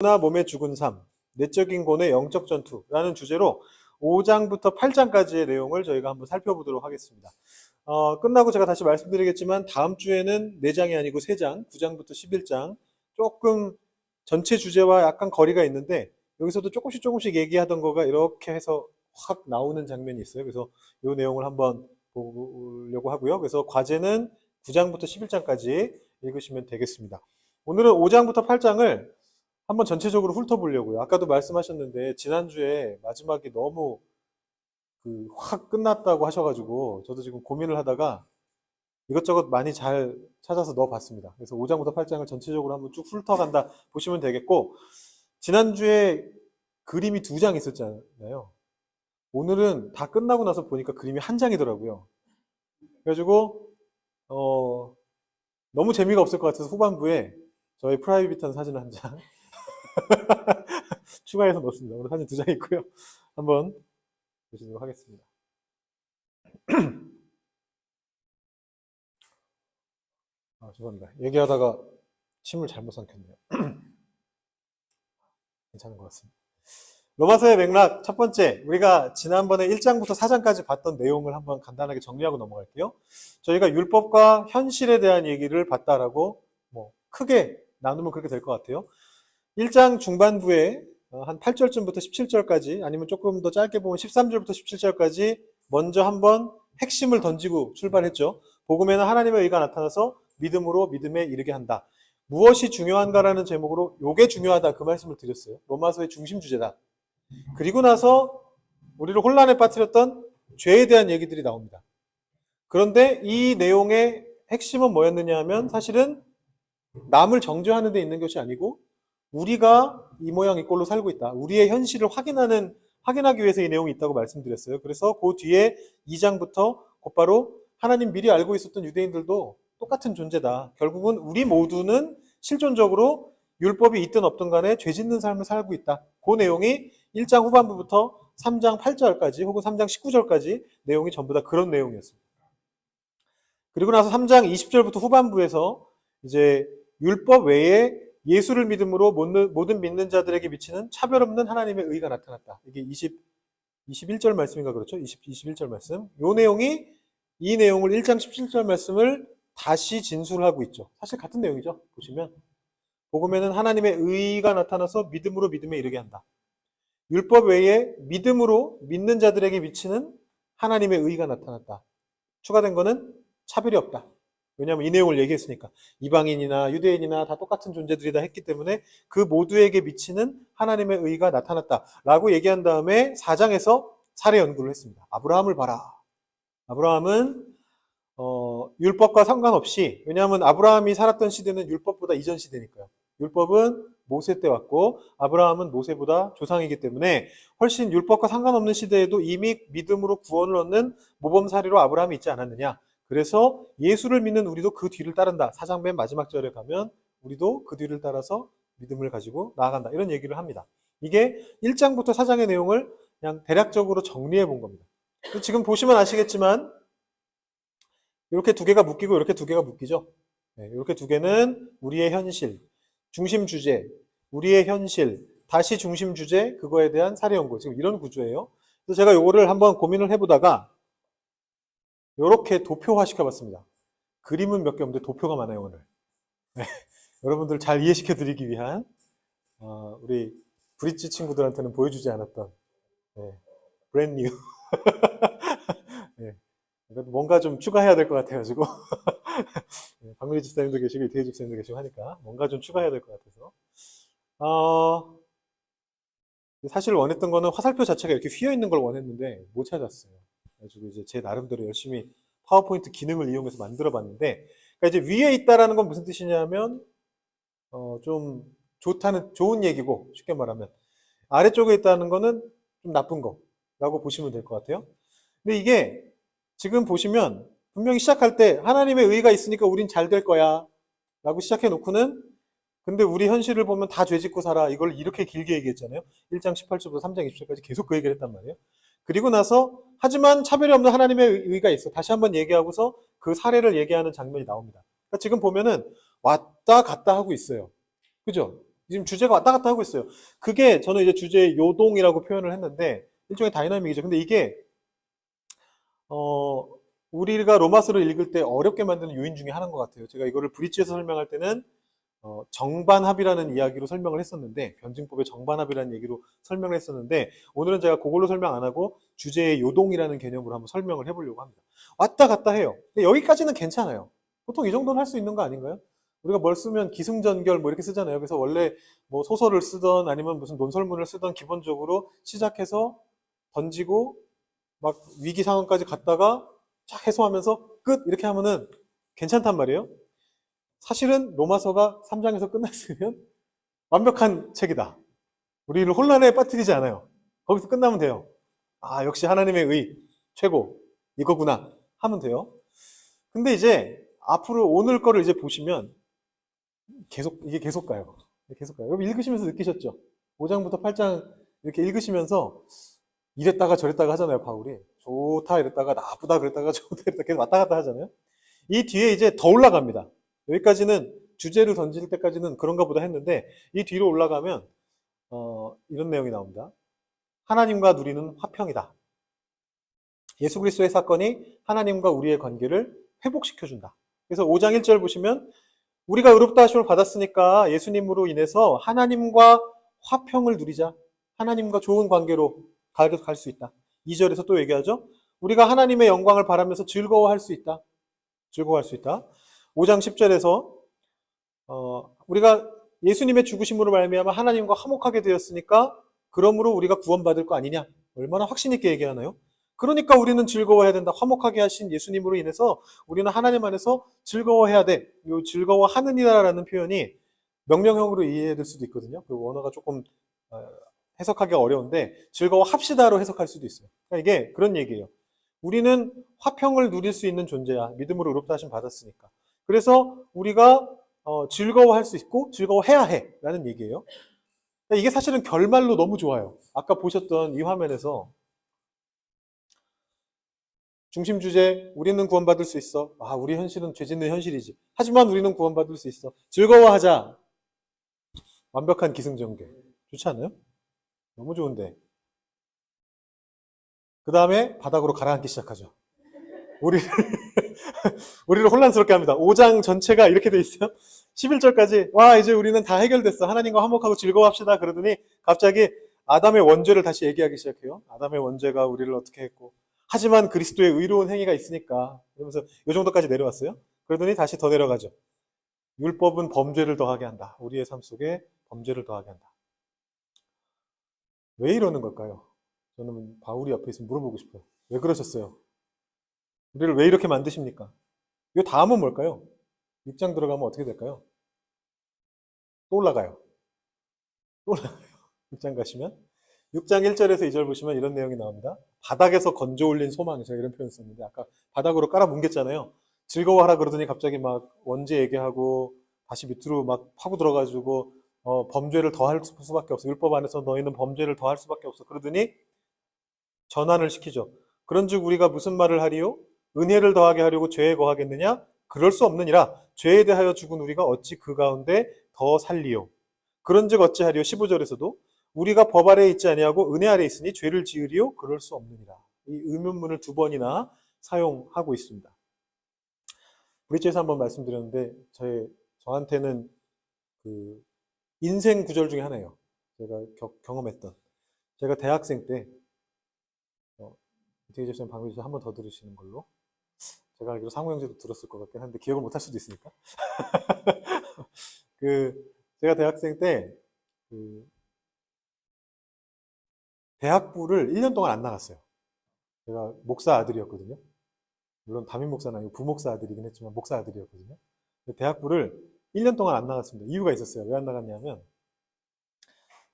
나 몸에 죽은 삶, 내적인 고뇌 영적 전투라는 주제로 5장부터 8장까지의 내용을 저희가 한번 살펴보도록 하겠습니다. 끝나고 제가 다시 말씀드리겠지만 다음 주에는 4장이 아니고 3장, 9장부터 11장 조금 전체 주제와 약간 거리가 있는데 여기서도 조금씩 얘기하던 거가 이렇게 해서 확 나오는 장면이 있어요. 그래서 이 내용을 한번 보려고 하고요. 그래서 과제는 9장부터 11장까지 읽으시면 되겠습니다. 오늘은 5장부터 8장을 한번 전체적으로 훑어보려고요. 아까도 말씀하셨는데 지난주에 마지막이 너무 확 끝났다고 하셔가지고 저도 지금 고민을 하다가 이것저것 많이 잘 찾아서 넣어봤습니다. 그래서 5장부터 8장을 전체적으로 한번 쭉 훑어간다 보시면 되겠고, 지난주에 그림이 2장 있었잖아요. 오늘은 다 끝나고 나서 보니까 그림이 1장이더라고요. 그래가지고 너무 재미가 없을 것 같아서 후반부에 저희 프라이빗한 사진 1장 추가해서 넣습니다. 오늘 사진 2장 있고요. 한번 보시도록 하겠습니다. 죄송합니다. 얘기하다가 침을 잘못 삼켰네요. 괜찮은 것 같습니다. 로마서의 맥락 첫 번째, 우리가 지난번에 1장부터 4장까지 봤던 내용을 한번 간단하게 정리하고 넘어갈게요. 저희가 율법과 현실에 대한 얘기를 봤다라고 크게 나누면 그렇게 될 것 같아요. 1장 중반부에 한 8절쯤부터 17절까지, 아니면 조금 더 짧게 보면 13절부터 17절까지 먼저 한번 핵심을 던지고 출발했죠. 복음에는 하나님의 의가 나타나서 믿음으로 믿음에 이르게 한다. 무엇이 중요한가라는 제목으로 요게 중요하다, 그 말씀을 드렸어요. 로마서의 중심 주제다. 그리고 나서 우리를 혼란에 빠뜨렸던 죄에 대한 얘기들이 나옵니다. 그런데 이 내용의 핵심은 뭐였느냐 하면 사실은 남을 정죄하는 데 있는 것이 아니고 우리가 이 모양 이 꼴로 살고 있다. 우리의 현실을 확인하기 위해서 이 내용이 있다고 말씀드렸어요. 그래서 그 뒤에 2장부터 곧바로 하나님 미리 알고 있었던 유대인들도 똑같은 존재다. 결국은 우리 모두는 실존적으로 율법이 있든 없든 간에 죄 짓는 삶을 살고 있다. 그 내용이 1장 후반부부터 3장 8절까지 혹은 3장 19절까지 내용이 전부 다 그런 내용이었습니다. 그리고 나서 3장 20절부터 후반부에서 이제 율법 외에 예수를 믿음으로 모든 믿는 자들에게 미치는 차별 없는 하나님의 의가 나타났다. 이게 21절 말씀인가 그렇죠? 21절 말씀. 이 내용을 1장 17절 말씀을 다시 진술하고 있죠. 사실 같은 내용이죠. 보시면 복음에는 하나님의 의가 나타나서 믿음으로 믿음에 이르게 한다. 율법 외에 믿음으로 믿는 자들에게 미치는 하나님의 의가 나타났다. 추가된 거는 차별이 없다. 왜냐하면 이 내용을 얘기했으니까. 이방인이나 유대인이나 다 똑같은 존재들이다 했기 때문에 그 모두에게 미치는 하나님의 의가 나타났다 라고 얘기한 다음에 4장에서 사례 연구를 했습니다. 아브라함을 봐라. 아브라함은 율법과 상관없이, 왜냐하면 아브라함이 살았던 시대는 율법보다 이전 시대니까요. 율법은 모세 때 왔고 아브라함은 모세보다 조상이기 때문에 훨씬 율법과 상관없는 시대에도 이미 믿음으로 구원을 얻는 모범사례로 아브라함이 있지 않았느냐. 그래서 예수를 믿는 우리도 그 뒤를 따른다. 4장 맨 마지막 절에 가면 우리도 그 뒤를 따라서 믿음을 가지고 나아간다. 이런 얘기를 합니다. 이게 1장부터 4장의 내용을 그냥 대략적으로 정리해 본 겁니다. 지금 보시면 아시겠지만 이렇게 2개가 묶이고 이렇게 2개가 묶이죠. 이렇게 2개는 우리의 현실, 중심 주제, 우리의 현실, 다시 중심 주제, 그거에 대한 사례 연구. 지금 이런 구조예요. 그래서 제가 요거를 한번 고민을 해보다가 이렇게 도표화 시켜봤습니다. 그림은 몇 개 없는데 도표가 많아요, 오늘. 여러분들 잘 이해시켜 드리기 위한 우리 브릿지 친구들한테는 보여주지 않았던 브랜드 뉴. 뭔가 좀 추가해야 될 것 같아가지고 박미리 집사님도 계시고 이태희 집사님도 계시고 하니까 뭔가 좀 추가해야 될 것 같아서 사실 원했던 거는 화살표 자체가 이렇게 휘어 있는 걸 원했는데 못 찾았어요. 그래가지고 이제 제 나름대로 열심히 파워포인트 기능을 이용해서 만들어 봤는데, 그러니까 이제 위에 있다라는 건 무슨 뜻이냐면 좀 좋은 얘기고, 쉽게 말하면 아래쪽에 있다는 거는 좀 나쁜 거라고 보시면 될 것 같아요. 근데 이게 지금 보시면 분명히 시작할 때 하나님의 의가 있으니까 우린 잘 될 거야 라고 시작해 놓고는, 근데 우리 현실을 보면 다 죄 짓고 살아, 이걸 이렇게 길게 얘기했잖아요. 1장 18절부터 3장 20절까지 계속 그 얘기를 했단 말이에요. 그리고 나서 하지만 차별이 없는 하나님의 의가 있어, 다시 한번 얘기하고서 그 사례를 얘기하는 장면이 나옵니다. 그러니까 지금 보면은 왔다 갔다 하고 있어요. 그죠? 지금 주제가 왔다 갔다 하고 있어요. 그게 저는 이제 주제 요동이라고 표현을 했는데 일종의 다이나믹이죠. 근데 이게 어, 우리가 로마서를 읽을 때 어렵게 만드는 요인 중에 하나인 것 같아요. 제가 이거를 브릿지에서 설명할 때는 정반합이라는 이야기로 설명을 했었는데, 변증법의 정반합이라는 얘기로 설명을 했었는데, 오늘은 제가 그걸로 설명 안 하고 주제의 요동이라는 개념으로 한번 설명을 해보려고 합니다. 왔다 갔다 해요. 근데 여기까지는 괜찮아요. 보통 이 정도는 할 수 있는 거 아닌가요? 우리가 뭘 쓰면 기승전결 뭐 이렇게 쓰잖아요. 그래서 원래 뭐 소설을 쓰던 아니면 무슨 논설문을 쓰던 기본적으로 시작해서 던지고 막 위기 상황까지 갔다가 쫙 해소하면서 끝 이렇게 하면은 괜찮단 말이에요. 사실은 로마서가 3장에서 끝났으면 완벽한 책이다. 우리를 혼란에 빠뜨리지 않아요. 거기서 끝나면 돼요. 아, 역시 하나님의 의 최고 이거구나 하면 돼요. 근데 이제 앞으로 오늘 거를 이제 보시면 이게 계속 가요. 계속 가요. 여기 읽으시면서 느끼셨죠? 5장부터 8장 이렇게 읽으시면서 이랬다가 저랬다가 하잖아요, 바울이. 좋다 이랬다가 나쁘다 그랬다가 좋다 이랬다가 계속 왔다 갔다 하잖아요. 이 뒤에 이제 더 올라갑니다. 여기까지는 주제를 던질 때까지는 그런가 보다 했는데 이 뒤로 올라가면 이런 내용이 나옵니다. 하나님과 누리는 화평이다. 예수 그리스도의 사건이 하나님과 우리의 관계를 회복시켜준다. 그래서 5장 1절 보시면 우리가 의롭다 하심을 받았으니까 예수님으로 인해서 하나님과 화평을 누리자. 하나님과 좋은 관계로 갈 수 있다. 2절에서 또 얘기하죠. 우리가 하나님의 영광을 바라면서 즐거워할 수 있다. 즐거워할 수 있다. 5장 10절에서 우리가 예수님의 죽으심으로 말미암아 하나님과 화목하게 되었으니까 그러므로 우리가 구원받을 거 아니냐. 얼마나 확신 있게 얘기하나요? 그러니까 우리는 즐거워해야 된다. 화목하게 하신 예수님으로 인해서 우리는 하나님 안에서 즐거워해야 돼. 이 즐거워하느니라라는 표현이 명령형으로 이해될 수도 있거든요. 그 원어가 조금 해석하기 어려운데 즐거워합시다로 해석할 수도 있어요. 그러니까 이게 그런 얘기예요. 우리는 화평을 누릴 수 있는 존재야. 믿음으로 의롭다 하심 받았으니까. 그래서 우리가 즐거워할 수 있고 즐거워해야 해 라는 얘기예요. 이게 사실은 결말로 너무 좋아요. 아까 보셨던 이 화면에서 중심 주제, 우리는 구원받을 수 있어. 아, 우리 현실은 죄 짓는 현실이지. 하지만 우리는 구원받을 수 있어. 즐거워하자. 완벽한 기승전결. 좋지 않아요? 너무 좋은데. 그 다음에 바닥으로 가라앉기 시작하죠. 우리를 혼란스럽게 합니다. 5장 전체가 이렇게 돼 있어요. 11절까지 와 이제 우리는 다 해결됐어. 하나님과 화목하고 즐거워합시다. 그러더니 갑자기 아담의 원죄를 다시 얘기하기 시작해요. 아담의 원죄가 우리를 어떻게 했고 하지만 그리스도의 의로운 행위가 있으니까 이러면서 이 정도까지 내려왔어요. 그러더니 다시 더 내려가죠. 율법은 범죄를 더하게 한다. 우리의 삶 속에 범죄를 더하게 한다. 왜 이러는 걸까요? 저는 바울이 옆에 있으면 물어보고 싶어요. 왜 그러셨어요? 우리를 왜 이렇게 만드십니까? 이 다음은 뭘까요? 6장 들어가면 어떻게 될까요? 또 올라가요. 또 올라가요. 6장 가시면 6장 1절에서 2절 보시면 이런 내용이 나옵니다. 바닥에서 건져 올린 소망, 제가 이런 표현 썼는데 아까 바닥으로 깔아 뭉갰잖아요. 즐거워하라 그러더니 갑자기 막 원죄 얘기하고 다시 밑으로 막 파고 들어가지고 범죄를 더할 수밖에 없어. 율법 안에서 너희는 범죄를 더할 수밖에 없어. 그러더니 전환을 시키죠. 그런즉 우리가 무슨 말을 하리요? 은혜를 더하게 하려고 죄에 거하겠느냐? 그럴 수 없느니라. 죄에 대하여 죽은 우리가 어찌 그 가운데 더 살리요? 그런즉 어찌하리요? 15절에서도 우리가 법 아래에 있지 아니하고 은혜 아래에 있으니 죄를 지으리요? 그럴 수 없느니라. 이 의문문을 두 번이나 사용하고 있습니다. 브릿지에서 한번 말씀드렸는데 저한테는 그 인생 구절 중에 하나예요. 제가 경험했던. 제가 대학생 때 이태기 집사님, 박민주 집사님 한번 더 들으시는 걸로. 제가 알기로 상호 형제도 들었을 것 같긴 한데 기억을 못할 수도 있으니까. 제가 대학생 때 대학부를 1년 동안 안 나갔어요. 제가 목사 아들이었거든요. 물론 담임 목사는 아니고 부목사 아들이긴 했지만 목사 아들이었거든요. 대학부를 1년 동안 안 나갔습니다. 이유가 있었어요. 왜 안 나갔냐면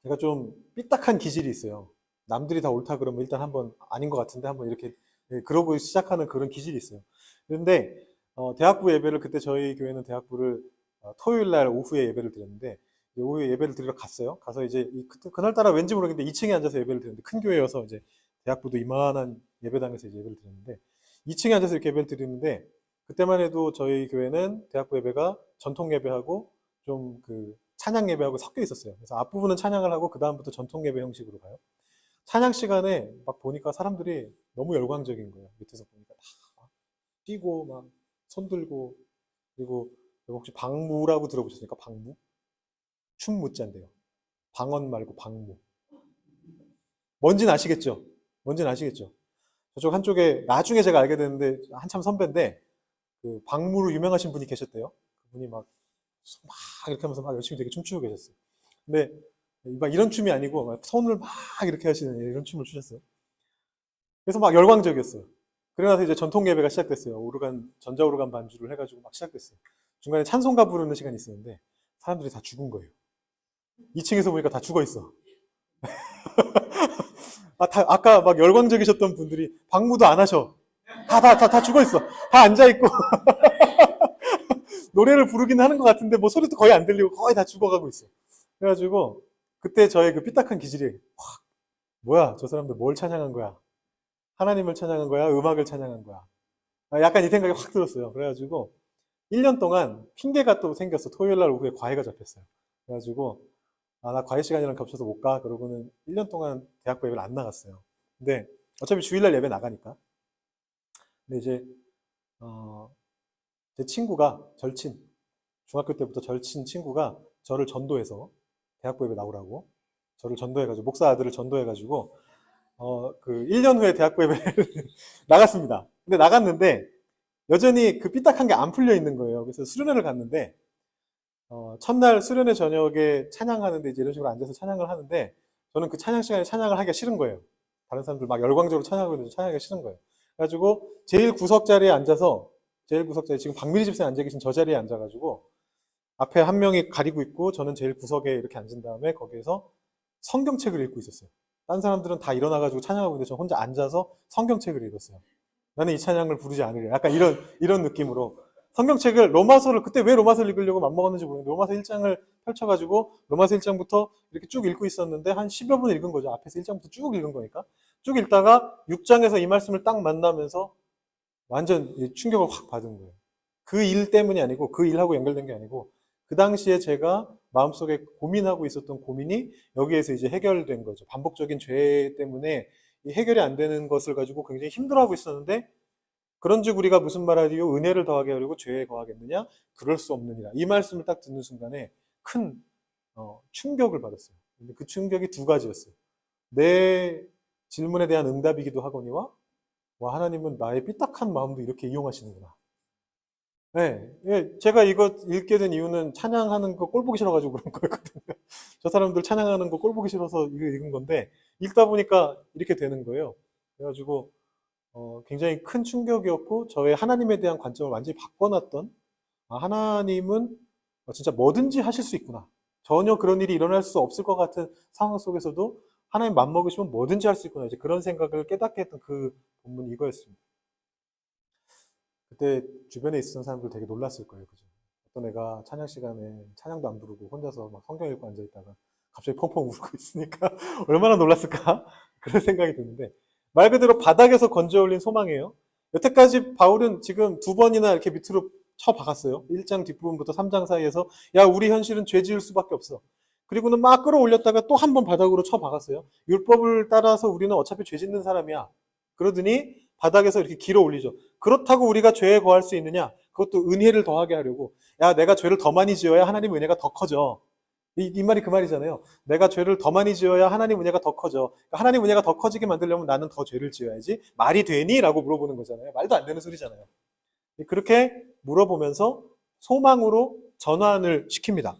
제가 좀 삐딱한 기질이 있어요. 남들이 다 옳다 그러면 일단 한번 아닌 것 같은데 한번 이렇게 그러고 시작하는 그런 기질이 있어요. 그런데 대학부 예배를 그때 저희 교회는 대학부를 토요일 날 오후에 예배를 드렸는데 오후에 예배를 드리러 갔어요. 가서 이제 그날따라 왠지 모르겠는데 2층에 앉아서 예배를 드렸는데 큰 교회여서 이제 대학부도 이만한 예배당에서 이제 예배를 드렸는데 2층에 앉아서 이렇게 예배를 드리는데 그때만 해도 저희 교회는 대학부 예배가 전통 예배하고 좀 찬양 예배하고 섞여 있었어요. 그래서 앞부분은 찬양을 하고 그 다음부터 전통 예배 형식으로 가요. 찬양 시간에 막 보니까 사람들이 너무 열광적인 거예요. 밑에서 보니까 다 뛰고 막 손 들고, 그리고 혹시 방무라고 들어보셨습니까? 방무? 춤 무자인데요. 방언 말고 방무. 뭔지는 아시겠죠? 뭔지는 아시겠죠? 저쪽 한쪽에 나중에 제가 알게 됐는데 한참 선배인데 그 방무로 유명하신 분이 계셨대요. 그분이 막 이렇게 하면서 막 열심히 되게 춤추고 계셨어요. 근데 막 이런 춤이 아니고 막 손을 막 이렇게 하시는 이런 춤을 추셨어요. 그래서 막 열광적이었어요. 그러고 나서 이제 전통 예배가 시작됐어요. 오르간, 전자오르간 반주를 해가지고 막 시작됐어요. 중간에 찬송가 부르는 시간이 있었는데 사람들이 다 죽은 거예요. 2층에서 보니까 다 죽어 있어. 아까 막 열광적이셨던 분들이 방무도 안 하셔. 다 죽어 있어. 다 앉아 있고. 노래를 부르긴 하는 것 같은데 뭐 소리도 거의 안 들리고 거의 다 죽어가고 있어. 그래가지고 그때 저의 그 삐딱한 기질이 확, 뭐야 저 사람들 뭘 찬양한 거야? 하나님을 찬양한 거야? 음악을 찬양한 거야? 약간 이 생각이 확 들었어요. 그래가지고 1년 동안 핑계가 또 생겼어. 토요일 날 오후에 과외가 잡혔어요. 그래가지고 나 과외 시간이랑 겹쳐서 못 가. 그러고는 1년 동안 대학부 예배를 안 나갔어요. 근데 어차피 주일날 예배 나가니까. 근데 이제 제 친구가 절친, 중학교 때부터 절친 친구가 저를 전도해서 대학부 예배 나오라고 저를 전도해가지고 목사 아들을 전도해가지고 그 1년 후에 대학부 예배를 나갔습니다. 근데 나갔는데 여전히 그 삐딱한 게 안 풀려 있는 거예요. 그래서 수련회를 갔는데 첫날 수련회 저녁에 찬양하는데 이제 이런 식으로 앉아서 찬양을 하는데 저는 그 찬양 시간에 찬양을 하기가 싫은 거예요. 다른 사람들 막 열광적으로 찬양하고 있는데 찬양하기가 싫은 거예요. 그래가지고 제일 구석 자리에 앉아서 제일 구석 자리에 지금 박미리 집사님 앉아 계신 저 자리에 앉아가지고 앞에 한 명이 가리고 있고 저는 제일 구석에 이렇게 앉은 다음에 거기에서 성경책을 읽고 있었어요. 딴 사람들은 다 일어나가지고 찬양하고 있는데 저 혼자 앉아서 성경책을 읽었어요. 나는 이 찬양을 부르지 않으려. 약간 이런 느낌으로. 성경책을 로마서를 그때 왜 로마서를 읽으려고 맘먹었는지 모르겠는데 로마서 1장을 펼쳐가지고 로마서 1장부터 이렇게 쭉 읽고 있었는데 한 10여 분 읽은 거죠. 앞에서 1장부터 쭉 읽은 거니까. 쭉 읽다가 6장에서 이 말씀을 딱 만나면서 완전 충격을 확 받은 거예요. 그 일 때문이 아니고 그 일하고 연결된 게 아니고 그 당시에 제가 마음속에 고민하고 있었던 고민이 여기에서 이제 해결된 거죠. 반복적인 죄 때문에 해결이 안 되는 것을 가지고 굉장히 힘들어하고 있었는데 그런즉 우리가 무슨 말하리요? 은혜를 더하게 하려고 죄에 거하겠느냐? 그럴 수 없느니라. 이 말씀을 딱 듣는 순간에 큰 충격을 받았어요. 근데 그 충격이 두 가지였어요. 내 질문에 대한 응답이기도 하거니와 와 하나님은 나의 삐딱한 마음도 이렇게 이용하시는구나. 네, 제가 이거 읽게 된 이유는 찬양하는 거 꼴 보기 싫어가지고 그런 거였거든요. 저 사람들 찬양하는 거 꼴 보기 싫어서 이거 읽은 건데 읽다 보니까 이렇게 되는 거예요. 그래가지고 굉장히 큰 충격이었고 저의 하나님에 대한 관점을 완전히 바꿔놨던 하나님은 진짜 뭐든지 하실 수 있구나. 전혀 그런 일이 일어날 수 없을 것 같은 상황 속에서도 하나님 맘먹으시면 뭐든지 할 수 있구나. 이제 그런 생각을 깨닫게 했던 그 본문이 이거였습니다. 그때 주변에 있었던 사람들 되게 놀랐을 거예요. 그죠? 어떤 애가 찬양 시간에 찬양도 안 부르고 혼자서 막 성경 읽고 앉아있다가 갑자기 펑펑 울고 있으니까 얼마나 놀랐을까? 그런 생각이 드는데 말 그대로 바닥에서 건져 올린 소망이에요. 여태까지 바울은 지금 두 번이나 이렇게 밑으로 쳐박았어요. 1장 뒷부분부터 3장 사이에서 야 우리 현실은 죄 지을 수밖에 없어. 그리고는 막 끌어올렸다가 또 한 번 바닥으로 쳐박았어요. 율법을 따라서 우리는 어차피 죄 짓는 사람이야. 그러더니 바닥에서 이렇게 길어 올리죠. 그렇다고 우리가 죄에 거할 수 있느냐? 그것도 은혜를 더하게 하려고. 야 내가 죄를 더 많이 지어야 하나님 은혜가 더 커져. 이 말이 그 말이잖아요. 내가 죄를 더 많이 지어야 하나님 은혜가 더 커져. 그러니까 하나님 은혜가 더 커지게 만들려면 나는 더 죄를 지어야지. 말이 되니? 라고 물어보는 거잖아요. 말도 안 되는 소리잖아요. 그렇게 물어보면서 소망으로 전환을 시킵니다.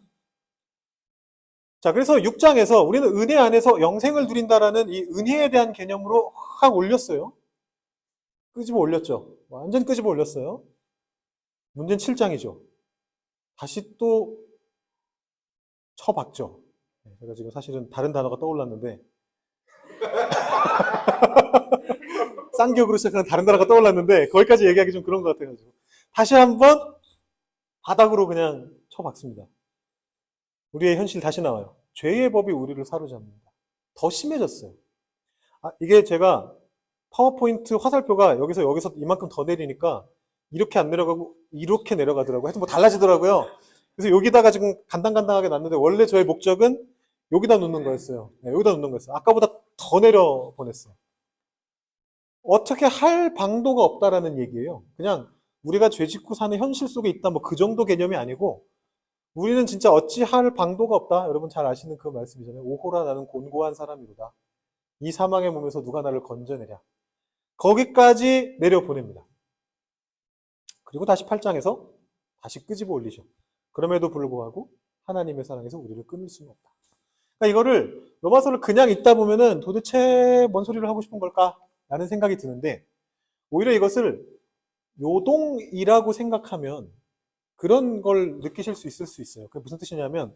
자, 그래서 6장에서 우리는 은혜 안에서 영생을 누린다라는 이 은혜에 대한 개념으로 확 올렸어요. 끄집어 올렸죠. 완전 끄집어 올렸어요. 문제는 7장이죠. 다시 또 쳐박죠. 제가 지금 사실은 다른 단어가 떠올랐는데 쌍격으로 시작하는 다른 단어가 떠올랐는데 거기까지 얘기하기 좀 그런 것 같아가지고 다시 한번 바닥으로 그냥 쳐박습니다. 우리의 현실 다시 나와요. 죄의 법이 우리를 사로잡는다. 더 심해졌어요. 이게 제가 파워포인트 화살표가 여기서 이만큼 더 내리니까 이렇게 안 내려가고 이렇게 내려가더라고요. 하여튼 뭐 달라지더라고요. 그래서 여기다가 지금 간당간당하게 놨는데 원래 저의 목적은 여기다 놓는 거였어요. 네, 여기다 놓는 거였어요. 아까보다 더 내려 보냈어요. 어떻게 할 방도가 없다라는 얘기예요. 그냥 우리가 죄 짓고 사는 현실 속에 있다 뭐 그 정도 개념이 아니고 우리는 진짜 어찌할 방도가 없다. 여러분 잘 아시는 그 말씀이잖아요. 오호라 나는 곤고한 사람이로다. 이 사망의 몸에서 누가 나를 건져내랴. 거기까지 내려보냅니다. 그리고 다시 8장에서 다시 끄집어 올리죠. 그럼에도 불구하고 하나님의 사랑에서 우리를 끊을 수는 없다. 그러니까 이거를 로마서를 그냥 읽다 보면은 도대체 뭔 소리를 하고 싶은 걸까? 라는 생각이 드는데 오히려 이것을 요동이라고 생각하면 그런 걸 느끼실 수 있을 수 있어요. 그게 무슨 뜻이냐면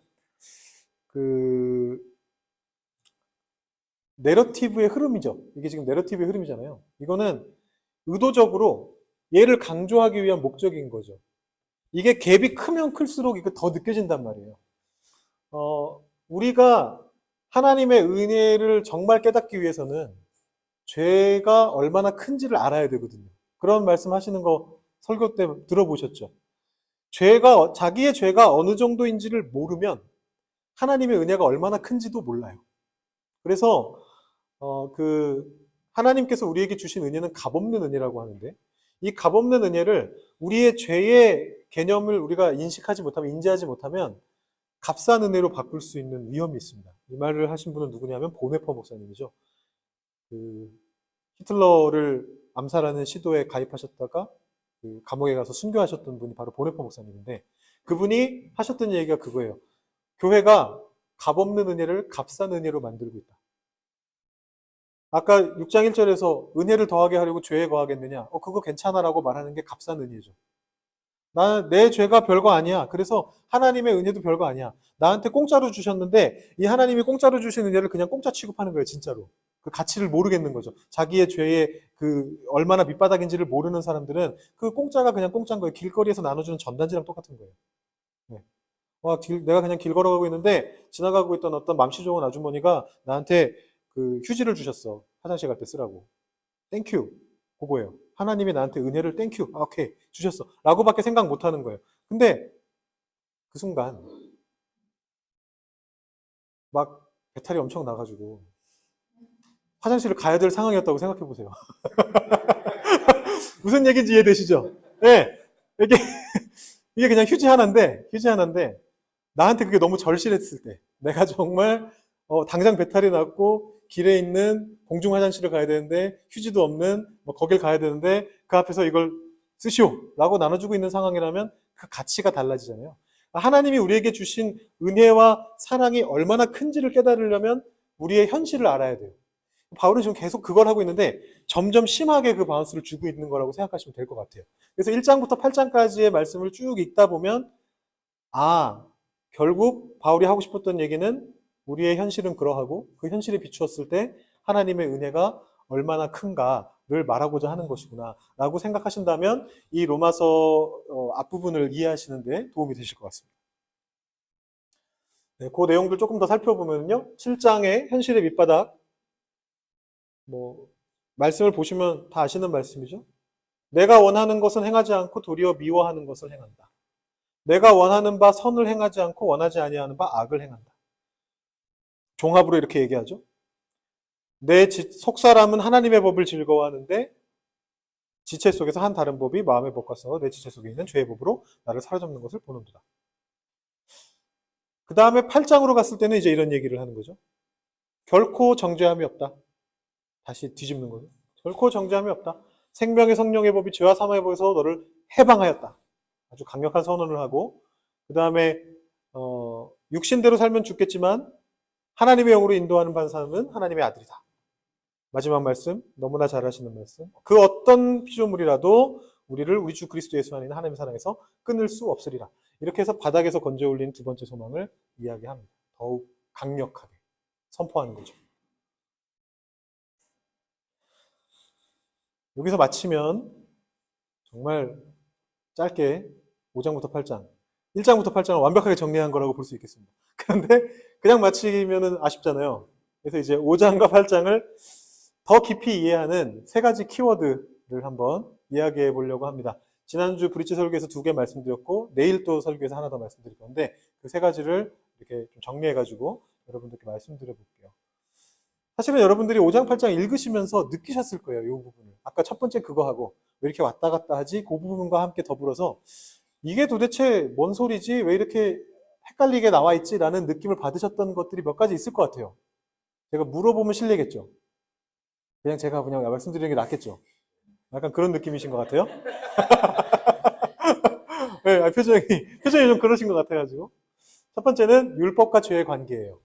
그 내러티브의 흐름이죠. 이게 지금 내러티브의 흐름이잖아요. 이거는 의도적으로 얘를 강조하기 위한 목적인 거죠. 이게 갭이 크면 클수록 이거 더 느껴진단 말이에요. 우리가 하나님의 은혜를 정말 깨닫기 위해서는 죄가 얼마나 큰지를 알아야 되거든요. 그런 말씀 하시는 거 설교 때 들어보셨죠? 자기의 죄가 어느 정도인지를 모르면 하나님의 은혜가 얼마나 큰지도 몰라요. 그래서, 하나님께서 우리에게 주신 은혜는 값없는 은혜라고 하는데, 이 값없는 은혜를 우리의 죄의 개념을 우리가 인식하지 못하면, 인지하지 못하면 값싼 은혜로 바꿀 수 있는 위험이 있습니다. 이 말을 하신 분은 누구냐면 보네퍼 목사님이죠. 히틀러를 암살하는 시도에 가입하셨다가 감옥에 가서 순교하셨던 분이 바로 보네퍼 목사님인데 그분이 하셨던 얘기가 그거예요. 교회가 값없는 은혜를 값싼 은혜로 만들고 있다. 아까 6장 1절에서 은혜를 더하게 하려고 죄에 거하겠느냐? 그거 괜찮아라고 말하는 게 값싼 은혜죠. 내 죄가 별거 아니야. 그래서 하나님의 은혜도 별거 아니야. 나한테 공짜로 주셨는데 이 하나님이 공짜로 주신 은혜를 그냥 공짜 취급하는 거예요, 진짜로. 그 가치를 모르겠는 거죠. 자기의 죄의 얼마나 밑바닥인지를 모르는 사람들은 그 공짜가 그냥 공짜인 거예요. 길거리에서 나눠주는 전단지랑 똑같은 거예요. 네. 내가 그냥 길 걸어가고 있는데 지나가고 있던 어떤 맘씨 좋은 아주머니가 나한테 휴지를 주셨어. 화장실 갈 때 쓰라고. 땡큐. 그거예요. 하나님이 나한테 은혜를 땡큐. 오케이. 주셨어. 라고밖에 생각 못 하는 거예요. 근데 그 순간 막 배탈이 엄청 나가지고 화장실을 가야 될 상황이었다고 생각해 보세요. 무슨 얘기인지 이해되시죠? 네. 이게 그냥 휴지 하나인데 나한테 그게 너무 절실했을 때 내가 정말 당장 배탈이 났고 길에 있는 공중 화장실을 가야 되는데 휴지도 없는 거길 가야 되는데 그 앞에서 이걸 쓰시오 라고 나눠주고 있는 상황이라면 그 가치가 달라지잖아요. 하나님이 우리에게 주신 은혜와 사랑이 얼마나 큰지를 깨달으려면 우리의 현실을 알아야 돼요. 바울은 지금 계속 그걸 하고 있는데 점점 심하게 그 바운스를 주고 있는 거라고 생각하시면 될 것 같아요. 그래서 1장부터 8장까지의 말씀을 쭉 읽다 보면 결국 바울이 하고 싶었던 얘기는 우리의 현실은 그러하고 그 현실에 비추었을 때 하나님의 은혜가 얼마나 큰가를 말하고자 하는 것이구나 라고 생각하신다면 이 로마서 앞부분을 이해하시는 데 도움이 되실 것 같습니다. 네, 그 내용들 조금 더 살펴보면요. 7장의 현실의 밑바닥 말씀을 보시면 다 아시는 말씀이죠. 내가 원하는 것은 행하지 않고 도리어 미워하는 것을 행한다. 내가 원하는 바 선을 행하지 않고 원하지 아니하는 바 악을 행한다. 종합으로 이렇게 얘기하죠. 내 속사람은 하나님의 법을 즐거워하는데 지체 속에서 한 다른 법이 마음의 법과 싸워 내 지체 속에 있는 죄의 법으로 나를 사로잡는 것을 보는도다. 그 다음에 8장으로 갔을 때는 이제 이런 얘기를 하는 거죠. 결코 정죄함이 없다. 다시 뒤집는 거죠. 결코 정죄함이 없다. 생명의 성령의 법이 죄와 사망의 법에서 너를 해방하였다. 아주 강력한 선언을 하고 그 다음에 육신대로 살면 죽겠지만 하나님의 영으로 인도하는 사람은 하나님의 아들이다. 마지막 말씀, 너무나 잘 아시는 말씀. 그 어떤 피조물이라도 우리를 우리 주 그리스도 예수 안에 있는 하나님의 사랑에서 끊을 수 없으리라. 이렇게 해서 바닥에서 건져 올린 두 번째 소망을 이야기합니다. 더욱 강력하게 선포하는 거죠. 여기서 마치면 정말 짧게 5장부터 8장, 1장부터 8장을 완벽하게 정리한 거라고 볼 수 있겠습니다. 그런데 그냥 마치면은 아쉽잖아요. 그래서 이제 5장과 8장을 더 깊이 이해하는 세 가지 키워드를 한번 이야기해 보려고 합니다. 지난주 브릿지 설교에서 2개 말씀드렸고 내일 또 설교에서 하나 더 말씀드릴 건데 그 3가지를 이렇게 좀 정리해가지고 여러분들께 말씀드려 볼게요. 사실은 여러분들이 5장 8장 읽으시면서 느끼셨을 거예요. 이 부분을. 아까 첫 번째 그거 하고 왜 이렇게 왔다 갔다 하지? 그 부분과 함께 더불어서 이게 도대체 뭔 소리지? 왜 이렇게 헷갈리게 나와 있지? 라는 느낌을 받으셨던 것들이 몇 가지 있을 것 같아요. 제가 물어보면 실례겠죠. 제가 그냥 말씀드리는 게 낫겠죠. 약간 그런 느낌이신 것 같아요. 네, 표정이 좀 그러신 것 같아가지고. 첫 번째는 율법과 죄의 관계예요.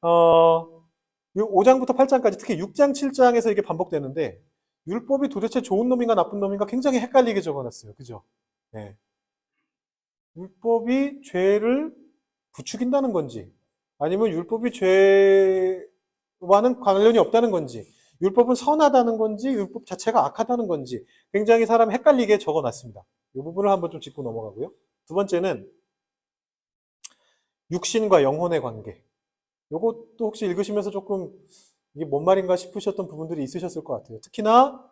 5장부터 8장까지 특히 6장, 7장에서 이게 반복되는데 율법이 도대체 좋은 놈인가 나쁜 놈인가 굉장히 헷갈리게 적어놨어요. 그죠? 네. 율법이 죄를 부추긴다는 건지 아니면 율법이 죄와는 관련이 없다는 건지 율법은 선하다는 건지 율법 자체가 악하다는 건지 굉장히 사람 헷갈리게 적어놨습니다. 이 부분을 한번 좀 짚고 넘어가고요. 두 번째는 육신과 영혼의 관계. 이것도 혹시 읽으시면서 조금 이게 뭔 말인가 싶으셨던 부분들이 있으셨을 것 같아요. 특히나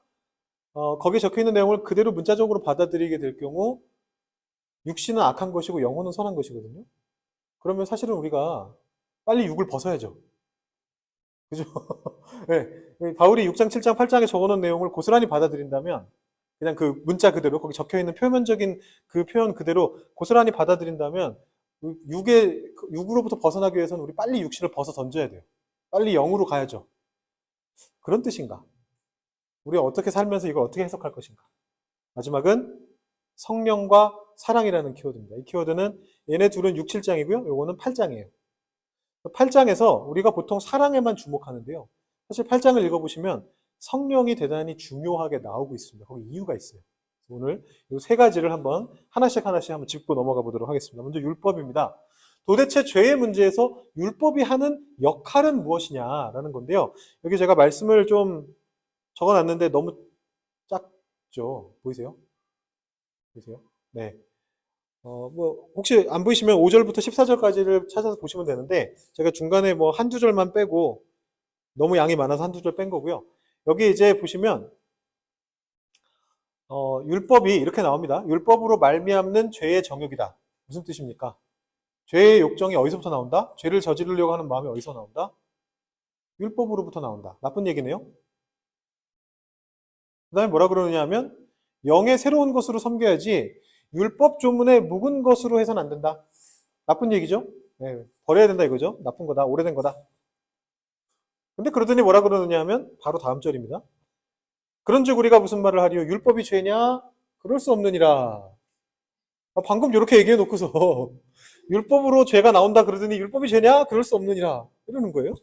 거기에 적혀있는 내용을 그대로 문자적으로 받아들이게 될 경우 육신은 악한 것이고 영혼은 선한 것이거든요. 그러면 사실은 우리가 빨리 육을 벗어야죠. 그죠? 네. 바울이 6장, 7장, 8장에 적어놓은 내용을 고스란히 받아들인다면 그냥 그 문자 그대로 거기 적혀있는 표면적인 그 표현 그대로 고스란히 받아들인다면 육으로부터 벗어나기 위해서는 우리 빨리 육신을 벗어 던져야 돼요. 빨리 영으로 가야죠. 그런 뜻인가? 우리가 어떻게 살면서 이걸 어떻게 해석할 것인가? 마지막은 성령과 사랑이라는 키워드입니다. 이 키워드는 얘네 둘은 6, 7장이고요. 요거는 8장이에요. 8장에서 우리가 보통 사랑에만 주목하는데요. 사실 8장을 읽어보시면 성령이 대단히 중요하게 나오고 있습니다. 거기 이유가 있어요. 오늘 이 3가지를 한번 하나씩 한번 짚고 넘어가 보도록 하겠습니다. 먼저 율법입니다. 도대체 죄의 문제에서 율법이 하는 역할은 무엇이냐라는 건데요. 여기 제가 말씀을 좀 적어놨는데 너무 작죠? 보이세요? 보이세요? 네. 혹시 안 보이시면 5절부터 14절까지를 찾아서 보시면 되는데, 제가 중간에 한두 절만 빼고, 너무 양이 많아서 한두 절 뺀 거고요. 여기 이제 보시면, 율법이 이렇게 나옵니다. 율법으로 말미암는 죄의 정욕이다. 무슨 뜻입니까? 죄의 욕정이 어디서부터 나온다? 죄를 저지르려고 하는 마음이 어디서 나온다? 율법으로부터 나온다. 나쁜 얘기네요. 그 다음에 뭐라 그러느냐 하면, 영의 새로운 것으로 섬겨야지, 율법 조문에 묵은 것으로 해서는 안 된다. 나쁜 얘기죠? 네, 버려야 된다 이거죠? 나쁜 거다, 오래된 거다. 근데 그러더니 뭐라 그러느냐 하면 바로 다음 절입니다. 그런즉 우리가 무슨 말을 하리요? 율법이 죄냐? 그럴 수 없느니라. 방금 이렇게 얘기해 놓고서 율법으로 죄가 나온다 그러더니 율법이 죄냐? 그럴 수 없느니라. 이러는 거예요.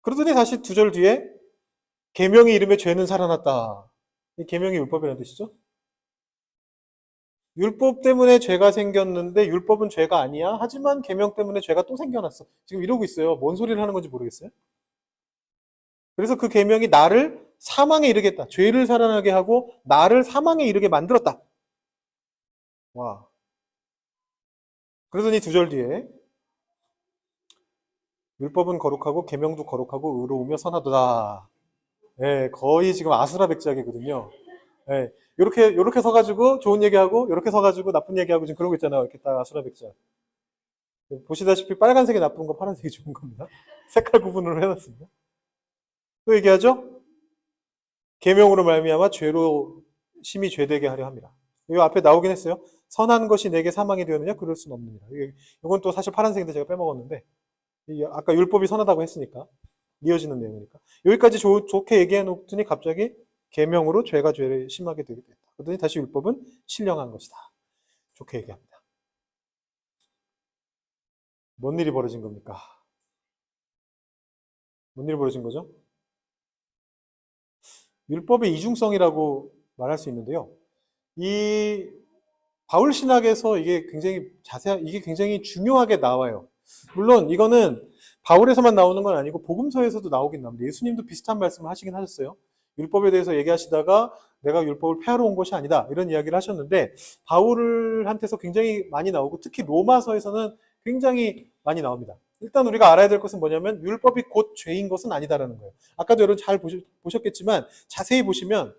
그러더니 다시 2절 뒤에 계명이 이름에 죄는 살아났다. 이 계명이 율법이라는 뜻이죠. 율법 때문에 죄가 생겼는데 율법은 죄가 아니야. 하지만 계명 때문에 죄가 또 생겨났어. 지금 이러고 있어요. 뭔 소리를 하는 건지 모르겠어요. 그래서 그 계명이 나를 사망에 이르겠다. 죄를 살아나게 하고 나를 사망에 이르게 만들었다. 와. 그러더니 2절 뒤에 율법은 거룩하고 계명도 거룩하고 의로우며 선하도다. 네, 거의 지금 아수라백작이거든요. 네, 요렇게 서가지고 좋은 얘기하고 요렇게 서가지고 나쁜 얘기하고 지금 그러고 있잖아요. 이렇게 딱 아수라백작. 보시다시피 빨간색이 나쁜 거, 파란색이 좋은 겁니다. 색깔 구분을 해놨습니다. 또 얘기하죠? 계명으로 말미암아 죄로 심히 죄되게 하려 합니다. 이 앞에 나오긴 했어요. 선한 것이 내게 사망이 되었느냐? 그럴 수는 없느니라. 이건 또 사실 파란색인데 제가 빼먹었는데 아까 율법이 선하다고 했으니까 이어지는 내용이니까 여기까지 좋게 얘기해 놓더니 갑자기 계명으로 죄가 죄를 심하게 되게 됐다. 그러더니 다시 율법은 신령한 것이다. 좋게 얘기합니다. 뭔 일이 벌어진 겁니까? 뭔 일이 벌어진 거죠? 율법의 이중성이라고 말할 수 있는데요. 이 바울 신학에서 이게 굉장히 중요하게 나와요. 물론 이거는 바울에서만 나오는 건 아니고 복음서에서도 나오긴 나옵니다. 예수님도 비슷한 말씀을 하시긴 하셨어요. 율법에 대해서 얘기하시다가 내가 율법을 폐하러 온 것이 아니다 이런 이야기를 하셨는데 바울한테서 굉장히 많이 나오고 특히 로마서에서는 굉장히 많이 나옵니다. 일단 우리가 알아야 될 것은 뭐냐면 율법이 곧 죄인 것은 아니다라는 거예요. 아까도 여러분 잘 보셨겠지만 자세히 보시면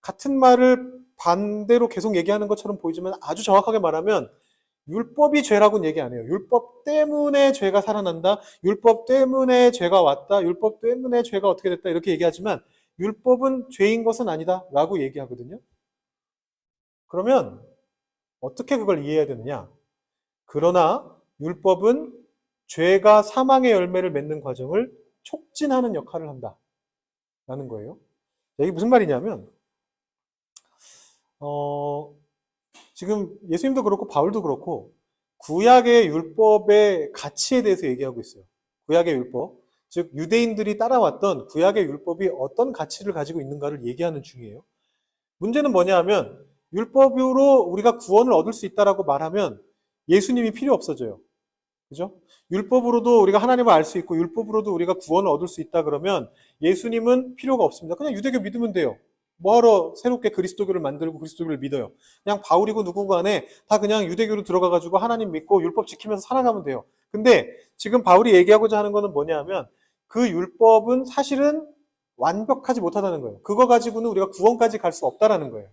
같은 말을 반대로 계속 얘기하는 것처럼 보이지만 아주 정확하게 말하면 율법이 죄라고는 얘기 안 해요. 율법 때문에 죄가 살아난다. 율법 때문에 죄가 왔다. 율법 때문에 죄가 어떻게 됐다. 이렇게 얘기하지만 율법은 죄인 것은 아니다. 라고 얘기하거든요. 그러면 어떻게 그걸 이해해야 되느냐? 그러나 율법은 죄가 사망의 열매를 맺는 과정을 촉진하는 역할을 한다. 라는 거예요. 이게 무슨 말이냐면 지금 예수님도 그렇고 바울도 그렇고 구약의 율법의 가치에 대해서 얘기하고 있어요. 구약의 율법, 즉 유대인들이 따라왔던 구약의 율법이 어떤 가치를 가지고 있는가를 얘기하는 중이에요. 문제는 뭐냐 하면 율법으로 우리가 구원을 얻을 수 있다라고 말하면 예수님이 필요 없어져요. 그죠? 율법으로도 우리가 하나님을 알 수 있고 율법으로도 우리가 구원을 얻을 수 있다 그러면 예수님은 필요가 없습니다. 그냥 유대교 믿으면 돼요. 뭐하러 새롭게 그리스도교를 만들고 그리스도교를 믿어요. 그냥 바울이고 누구고 간에 다 그냥 유대교로 들어가가지고 하나님 믿고 율법 지키면서 살아가면 돼요. 근데 지금 바울이 얘기하고자 하는 거는 뭐냐 하면 그 율법은 사실은 완벽하지 못하다는 거예요. 그거 가지고는 우리가 구원까지 갈 수 없다라는 거예요.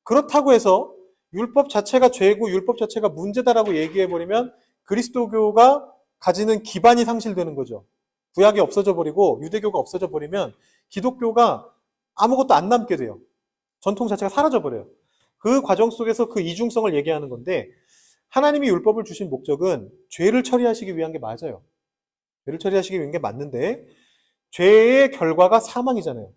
그렇다고 해서 율법 자체가 죄고 율법 자체가 문제다라고 얘기해버리면 그리스도교가 가지는 기반이 상실되는 거죠. 구약이 없어져 버리고 유대교가 없어져 버리면 기독교가 아무것도 안 남게 돼요. 전통 자체가 사라져 버려요. 그 과정 속에서 그 이중성을 얘기하는 건데 하나님이 율법을 주신 목적은 죄를 처리하시기 위한 게 맞아요. 죄를 처리하시기 위한 게 맞는데 죄의 결과가 사망이잖아요.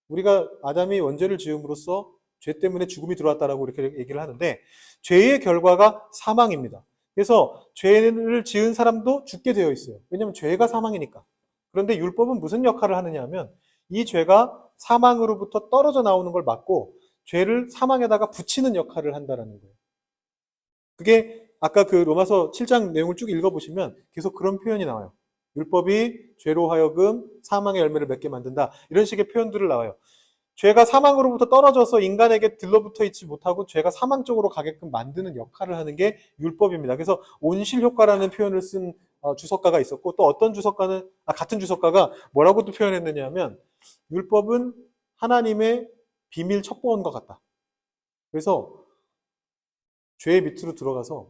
우리가 아담이 원죄를 지음으로써 죄 때문에 죽음이 들어왔다라고 이렇게 얘기를 하는데 죄의 결과가 사망입니다. 그래서 죄를 지은 사람도 죽게 되어 있어요. 왜냐하면 죄가 사망이니까. 그런데 율법은 무슨 역할을 하느냐 하면 이 죄가 사망으로부터 떨어져 나오는 걸 막고 죄를 사망에다가 붙이는 역할을 한다는 거예요. 그게 아까 그 로마서 7장 내용을 쭉 읽어보시면 계속 그런 표현이 나와요. 율법이 죄로 하여금 사망의 열매를 맺게 만든다. 이런 식의 표현들을 나와요. 죄가 사망으로부터 떨어져서 인간에게 들러붙어 있지 못하고 죄가 사망 쪽으로 가게끔 만드는 역할을 하는 게 율법입니다. 그래서 온실효과라는 표현을 쓴 주석가가 있었고 또 어떤 주석가는 같은 주석가가 뭐라고 또 표현했느냐 하면 율법은 하나님의 비밀 첩보원과 같다. 그래서 죄의 밑으로 들어가서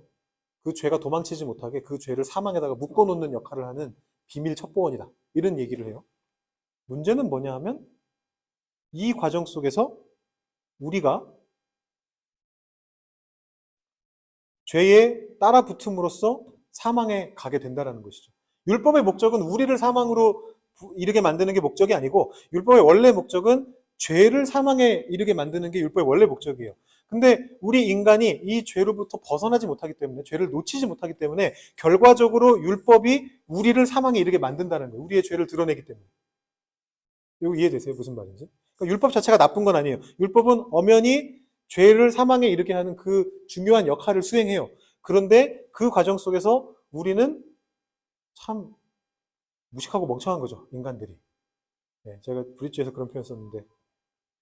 그 죄가 도망치지 못하게 그 죄를 사망에다가 묶어놓는 역할을 하는 비밀 첩보원이다. 이런 얘기를 해요. 문제는 뭐냐 하면 이 과정 속에서 우리가 죄에 따라 붙음으로써 사망에 가게 된다는 것이죠. 율법의 목적은 우리를 사망으로 이르게 만드는 게 목적이 아니고 율법의 원래 목적은 죄를 사망에 이르게 만드는 게 율법의 원래 목적이에요. 근데 우리 인간이 이 죄로부터 벗어나지 못하기 때문에 죄를 놓치지 못하기 때문에 결과적으로 율법이 우리를 사망에 이르게 만든다는 거예요. 우리의 죄를 드러내기 때문에. 이거 이해되세요? 무슨 말인지? 그러니까 율법 자체가 나쁜 건 아니에요. 율법은 엄연히 죄를 사망에 이르게 하는 그 중요한 역할을 수행해요. 그런데 그 과정 속에서 우리는 참 무식하고 멍청한 거죠. 인간들이. 네, 제가 브릿지에서 그런 표현 썼는데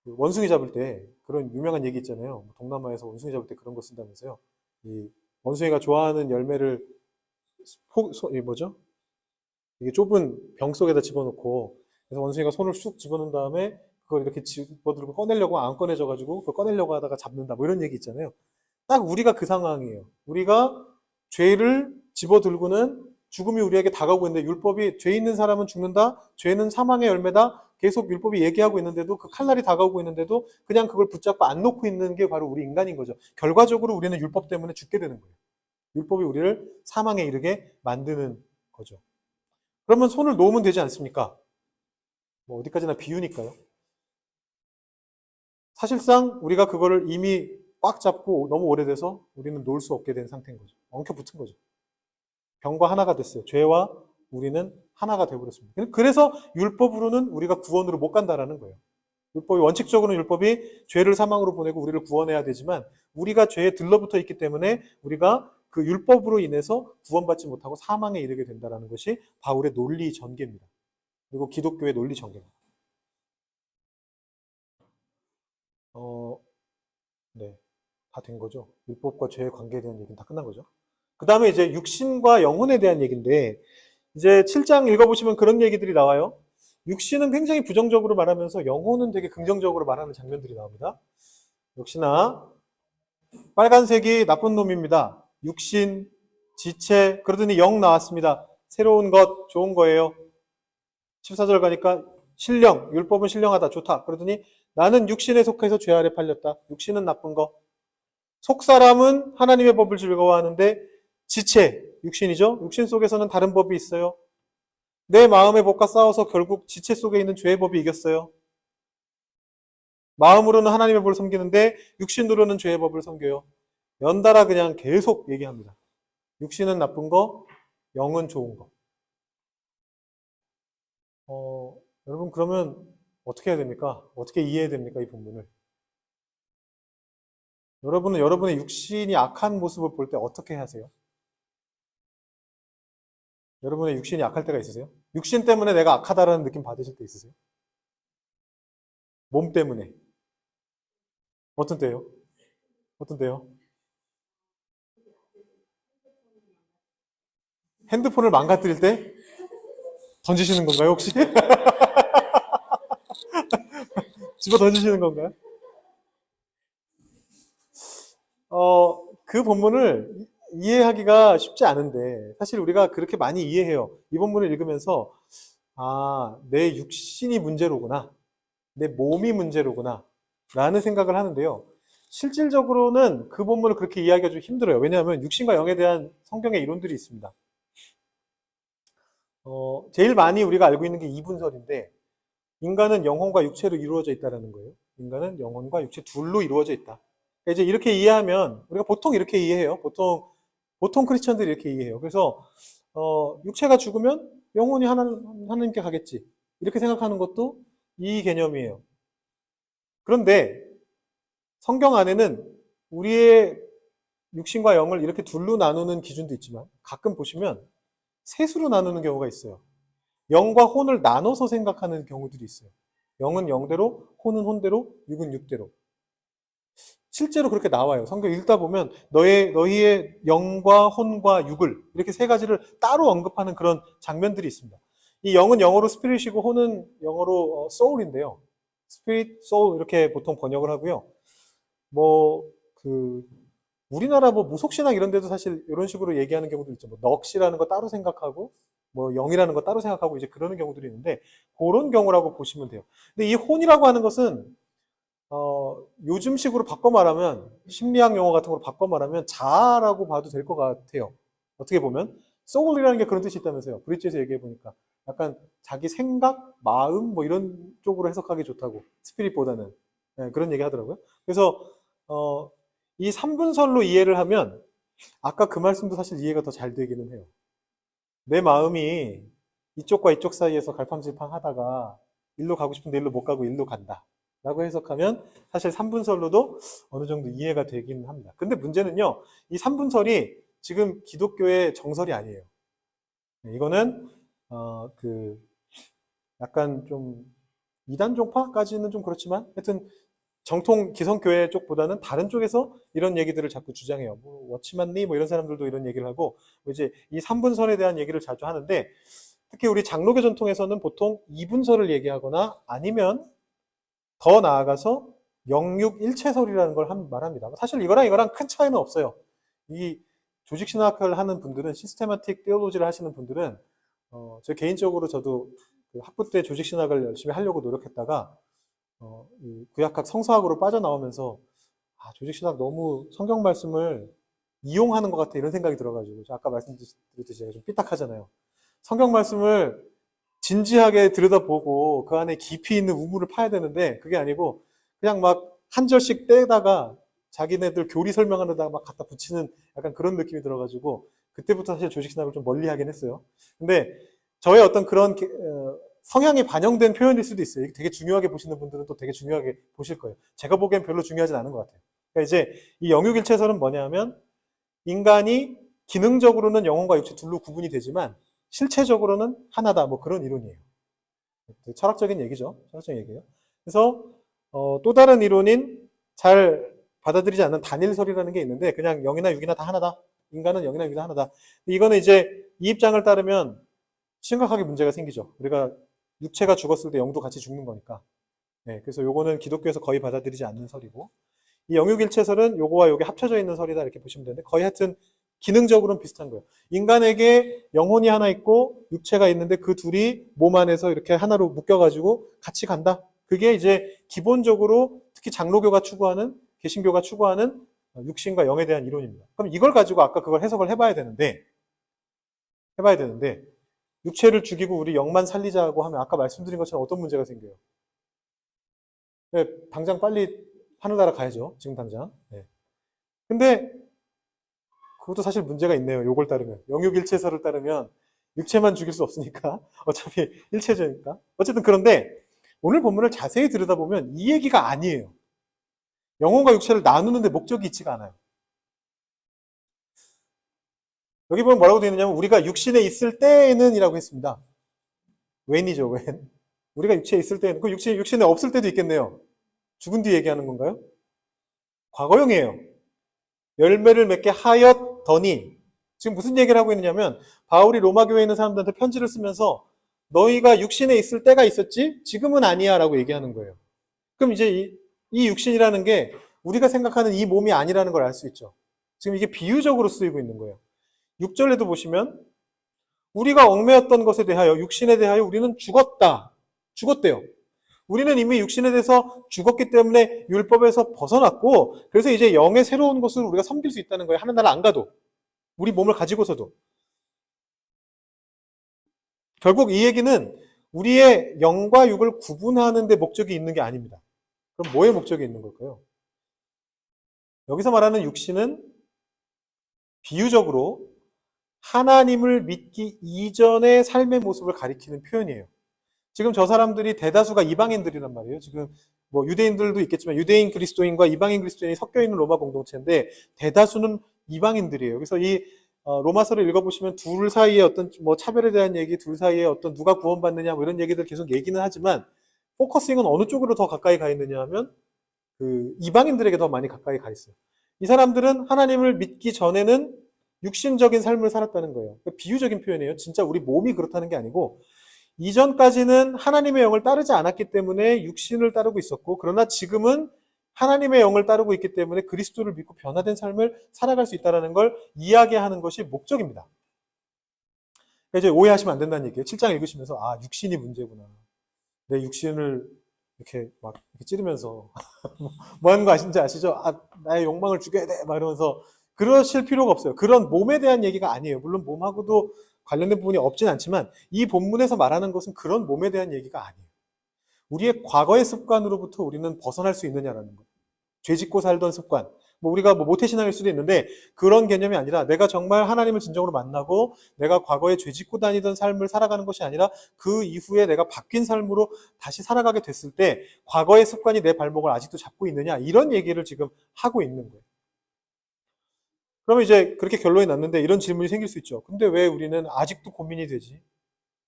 원숭이 잡을 때 그런 유명한 얘기 있잖아요. 동남아에서 원숭이 잡을 때 그런 거 쓴다면서요. 이 원숭이가 좋아하는 열매를 이게 좁은 병 속에다 집어넣고 그래서 원숭이가 손을 쑥 집어넣은 다음에 그걸 이렇게 집어들고 꺼내려고 안 꺼내져가지고 그걸 꺼내려고 하다가 잡는다. 뭐 이런 얘기 있잖아요. 딱 우리가 그 상황이에요. 우리가 죄를 집어들고는 죽음이 우리에게 다가오고 있는데 율법이 죄 있는 사람은 죽는다. 죄는 사망의 열매다. 계속 율법이 얘기하고 있는데도 그 칼날이 다가오고 있는데도 그냥 그걸 붙잡고 안 놓고 있는 게 바로 우리 인간인 거죠. 결과적으로 우리는 율법 때문에 죽게 되는 거예요. 율법이 우리를 사망에 이르게 만드는 거죠. 그러면 손을 놓으면 되지 않습니까? 뭐 어디까지나 비유니까요. 사실상 우리가 그거를 이미 꽉 잡고 너무 오래돼서 우리는 놓을 수 없게 된 상태인 거죠. 엉켜 붙은 거죠. 병과 하나가 됐어요. 죄와 우리는 하나가 되어버렸습니다. 그래서 율법으로는 우리가 구원으로 못 간다라는 거예요. 원칙적으로는 율법이 죄를 사망으로 보내고 우리를 구원해야 되지만 우리가 죄에 들러붙어 있기 때문에 우리가 그 율법으로 인해서 구원받지 못하고 사망에 이르게 된다는 것이 바울의 논리 전개입니다. 그리고 기독교의 논리 전개입니다. 네, 다 된 거죠. 율법과 죄의 관계에 대한 얘기는 다 끝난 거죠. 그 다음에 이제 육신과 영혼에 대한 얘기인데 이제 7장 읽어보시면 그런 얘기들이 나와요. 육신은 굉장히 부정적으로 말하면서 영혼은 되게 긍정적으로 말하는 장면들이 나옵니다. 역시나 빨간색이 나쁜 놈입니다. 육신, 지체, 그러더니 영 나왔습니다. 새로운 것, 좋은 거예요. 14절 가니까 신령, 율법은 신령하다, 좋다. 그러더니 나는 육신에 속해서 죄 아래 팔렸다. 육신은 나쁜 거. 속사람은 하나님의 법을 즐거워하는데 지체, 육신이죠. 육신 속에서는 다른 법이 있어요. 내 마음의 법과 싸워서 결국 지체 속에 있는 죄의 법이 이겼어요. 마음으로는 하나님의 법을 섬기는데 육신으로는 죄의 법을 섬겨요. 연달아 그냥 계속 얘기합니다. 육신은 나쁜 거, 영은 좋은 거. 여러분 그러면 어떻게 해야 됩니까? 어떻게 이해해야 됩니까? 이 본문을. 여러분은 여러분의 육신이 악한 모습을 볼 때 어떻게 하세요? 여러분의 육신이 악할 때가 있으세요? 육신 때문에 내가 악하다라는 느낌 받으실 때 있으세요? 몸 때문에. 어떤 때요? 어떤 때요? 핸드폰을 망가뜨릴 때 던지시는 건가요, 혹시? 집어 던지시는 건가요? 그 본문을 이해하기가 쉽지 않은데, 사실 우리가 그렇게 많이 이해해요. 이 본문을 읽으면서, 아, 내 육신이 문제로구나. 내 몸이 문제로구나. 라는 생각을 하는데요. 실질적으로는 그 본문을 그렇게 이해하기가 좀 힘들어요. 왜냐하면 육신과 영에 대한 성경의 이론들이 있습니다. 제일 많이 우리가 알고 있는 게 이분설인데, 인간은 영혼과 육체로 이루어져 있다는 거예요. 인간은 영혼과 육체 둘로 이루어져 있다. 그러니까 이제 이렇게 이해하면, 우리가 보통 이렇게 이해해요. 보통 크리스천들이 이렇게 이해해요. 그래서, 육체가 죽으면 영혼이 하나님께 가겠지. 이렇게 생각하는 것도 이 개념이에요. 그런데 성경 안에는 우리의 육신과 영을 이렇게 둘로 나누는 기준도 있지만 가끔 보시면 셋으로 나누는 경우가 있어요. 영과 혼을 나눠서 생각하는 경우들이 있어요. 영은 영대로, 혼은 혼대로, 육은 육대로. 실제로 그렇게 나와요. 성경 읽다 보면 너희의 영과 혼과 육을 이렇게 세 가지를 따로 언급하는 그런 장면들이 있습니다. 이 영은 영어로 스피릿이고 혼은 영어로 soul인데요. 스피릿, soul 이렇게 보통 번역을 하고요. 우리나라 무속신앙 이런 데도 사실 이런 식으로 얘기하는 경우도 있죠. 넋이라는 거 따로 생각하고, 영이라는 거 따로 생각하고 이제 그러는 경우들이 있는데, 그런 경우라고 보시면 돼요. 근데 이 혼이라고 하는 것은, 요즘식으로 바꿔 말하면, 심리학 용어 같은 걸로 바꿔 말하면 자아라고 봐도 될 것 같아요. 어떻게 보면. soul이라는 게 그런 뜻이 있다면서요. 브릿지에서 얘기해 보니까. 약간 자기 생각, 마음, 이런 쪽으로 해석하기 좋다고. 스피릿보다는. 네, 그런 얘기 하더라고요. 그래서, 이 3분설로 이해를 하면 아까 그 말씀도 사실 이해가 더 잘 되기는 해요. 내 마음이 이쪽과 이쪽 사이에서 갈팡질팡 하다가 일로 가고 싶은데 일로 못 가고 일로 간다 라고 해석하면 사실 3분설로도 어느 정도 이해가 되긴 합니다. 근데 문제는요, 이 3분설이 지금 기독교의 정설이 아니에요. 이거는 약간 좀 이단 종파까지는 좀 그렇지만 하여튼 정통 기성교회 쪽보다는 다른 쪽에서 이런 얘기들을 자꾸 주장해요. 워치만니 이런 사람들도 이런 얘기를 하고, 이제 이 3분설에 대한 얘기를 자주 하는데, 특히 우리 장로교 전통에서는 보통 2분설을 얘기하거나 아니면 더 나아가서 영육일체설이라는 걸 말합니다. 사실 이거랑 큰 차이는 없어요. 이 조직신학을 하는 분들은, 시스테마틱 테올로지를 하시는 분들은, 저 개인적으로 저도 그 학부 때 조직신학을 열심히 하려고 노력했다가 이 구약학 성서학으로 빠져나오면서 조직신학 너무 성경 말씀을 이용하는 것 같아 이런 생각이 들어가지고, 아까 말씀드렸듯이 제가 좀 삐딱하잖아요. 성경 말씀을 진지하게 들여다보고 그 안에 깊이 있는 우물을 파야 되는데 그게 아니고 그냥 막 한 절씩 떼다가 자기네들 교리 설명하는데다가 막 갖다 붙이는 약간 그런 느낌이 들어가지고 그때부터 사실 조직신학을 좀 멀리 하긴 했어요. 근데 저의 어떤 그런 성향이 반영된 표현일 수도 있어요. 되게 중요하게 보시는 분들은 또 되게 중요하게 보실 거예요. 제가 보기엔 별로 중요하진 않은 것 같아요. 그러니까 이제 이 영육일체설은 뭐냐면, 인간이 기능적으로는 영혼과 육체 둘로 구분이 되지만 실체적으로는 하나다, 그런 이론이에요. 철학적인 얘기죠. 철학적인 얘기예요. 그래서 또 다른 이론인 잘 받아들이지 않는 단일설이라는 게 있는데, 그냥 영이나 육이나 다 하나다. 인간은 영이나 육이나 하나다. 이거는 이제 이 입장을 따르면 심각하게 문제가 생기죠. 우리가 육체가 죽었을 때 영도 같이 죽는 거니까. 네, 그래서 요거는 기독교에서 거의 받아들이지 않는 설이고, 이 영육일체설은 요거와 요게 합쳐져 있는 설이다 이렇게 보시면 되는데 거의 하여튼 기능적으로는 비슷한 거예요. 인간에게 영혼이 하나 있고 육체가 있는데 그 둘이 몸 안에서 이렇게 하나로 묶여가지고 같이 간다. 그게 이제 기본적으로 특히 장로교가 추구하는 개신교가 추구하는 육신과 영에 대한 이론입니다. 그럼 이걸 가지고 아까 그걸 해석을 해봐야 되는데 육체를 죽이고 우리 영만 살리자고 하면 아까 말씀드린 것처럼 어떤 문제가 생겨요? 네, 당장 빨리 하늘나라 가야죠. 지금 당장. 네. 근데 그것도 사실 문제가 있네요. 요걸 따르면. 영육일체설을 따르면 육체만 죽일 수 없으니까. 어차피 일체제니까. 어쨌든 그런데 오늘 본문을 자세히 들여다보면 이 얘기가 아니에요. 영혼과 육체를 나누는데 목적이 있지가 않아요. 여기 보면 뭐라고 되어 있느냐면 우리가 육신에 있을 때에는 이라고 했습니다. when이죠, when. 우리가 육체에 있을 때에는. 그 육신에 없을 때도 있겠네요. 죽은 뒤 얘기하는 건가요? 과거형이에요. 열매를 맺게 하였더니 지금 무슨 얘기를 하고 있느냐면 바울이 로마 교회에 있는 사람들한테 편지를 쓰면서 너희가 육신에 있을 때가 있었지 지금은 아니야 라고 얘기하는 거예요. 그럼 이제 이 육신이라는 게 우리가 생각하는 이 몸이 아니라는 걸 알 수 있죠. 지금 이게 비유적으로 쓰이고 있는 거예요. 6절에도 보시면 우리가 얽매였던 것에 대하여 육신에 대하여 우리는 죽었대요. 우리는 이미 육신에 대해서 죽었기 때문에 율법에서 벗어났고 그래서 이제 영의 새로운 것을 우리가 섬길 수 있다는 거예요. 하는 나라 안 가도. 우리 몸을 가지고서도. 결국 이 얘기는 우리의 영과 육을 구분하는 데 목적이 있는 게 아닙니다. 그럼 뭐에 목적이 있는 걸까요? 여기서 말하는 육신은 비유적으로 하나님을 믿기 이전의 삶의 모습을 가리키는 표현이에요. 지금 저 사람들이 대다수가 이방인들이란 말이에요. 지금 뭐 유대인들도 있겠지만 유대인 그리스도인과 이방인 그리스도인이 섞여 있는 로마 공동체인데 대다수는 이방인들이에요. 그래서 이 로마서를 읽어보시면 둘 사이의 어떤 뭐 차별에 대한 얘기, 둘 사이의 어떤 누가 구원받느냐 뭐 이런 얘기들 계속 얘기는 하지만 포커싱은 어느 쪽으로 더 가까이 가 있느냐 하면 그 이방인들에게 더 많이 가까이 가 있어요. 이 사람들은 하나님을 믿기 전에는 육신적인 삶을 살았다는 거예요. 비유적인 표현이에요. 진짜 우리 몸이 그렇다는 게 아니고 이전까지는 하나님의 영을 따르지 않았기 때문에 육신을 따르고 있었고 그러나 지금은 하나님의 영을 따르고 있기 때문에 그리스도를 믿고 변화된 삶을 살아갈 수 있다는 걸 이야기하는 것이 목적입니다. 이제 오해하시면 안 된다는 얘기예요. 7장 읽으시면서 아 육신이 문제구나. 내 육신을 이렇게 막 이렇게 찌르면서 뭐 하는 거 아시죠? 아 나의 욕망을 죽여야 돼 막 이러면서 그러실 필요가 없어요. 그런 몸에 대한 얘기가 아니에요. 물론 몸하고도 관련된 부분이 없진 않지만 이 본문에서 말하는 것은 그런 몸에 대한 얘기가 아니에요. 우리의 과거의 습관으로부터 우리는 벗어날 수 있느냐라는 거. 죄 짓고 살던 습관. 뭐 우리가 뭐 모태신앙일 수도 있는데 그런 개념이 아니라 내가 정말 하나님을 진정으로 만나고 내가 과거에 죄 짓고 다니던 삶을 살아가는 것이 아니라 그 이후에 내가 바뀐 삶으로 다시 살아가게 됐을 때 과거의 습관이 내 발목을 아직도 잡고 있느냐 이런 얘기를 지금 하고 있는 거예요. 그러면 이제 그렇게 결론이 났는데 이런 질문이 생길 수 있죠. 근데 왜 우리는 아직도 고민이 되지?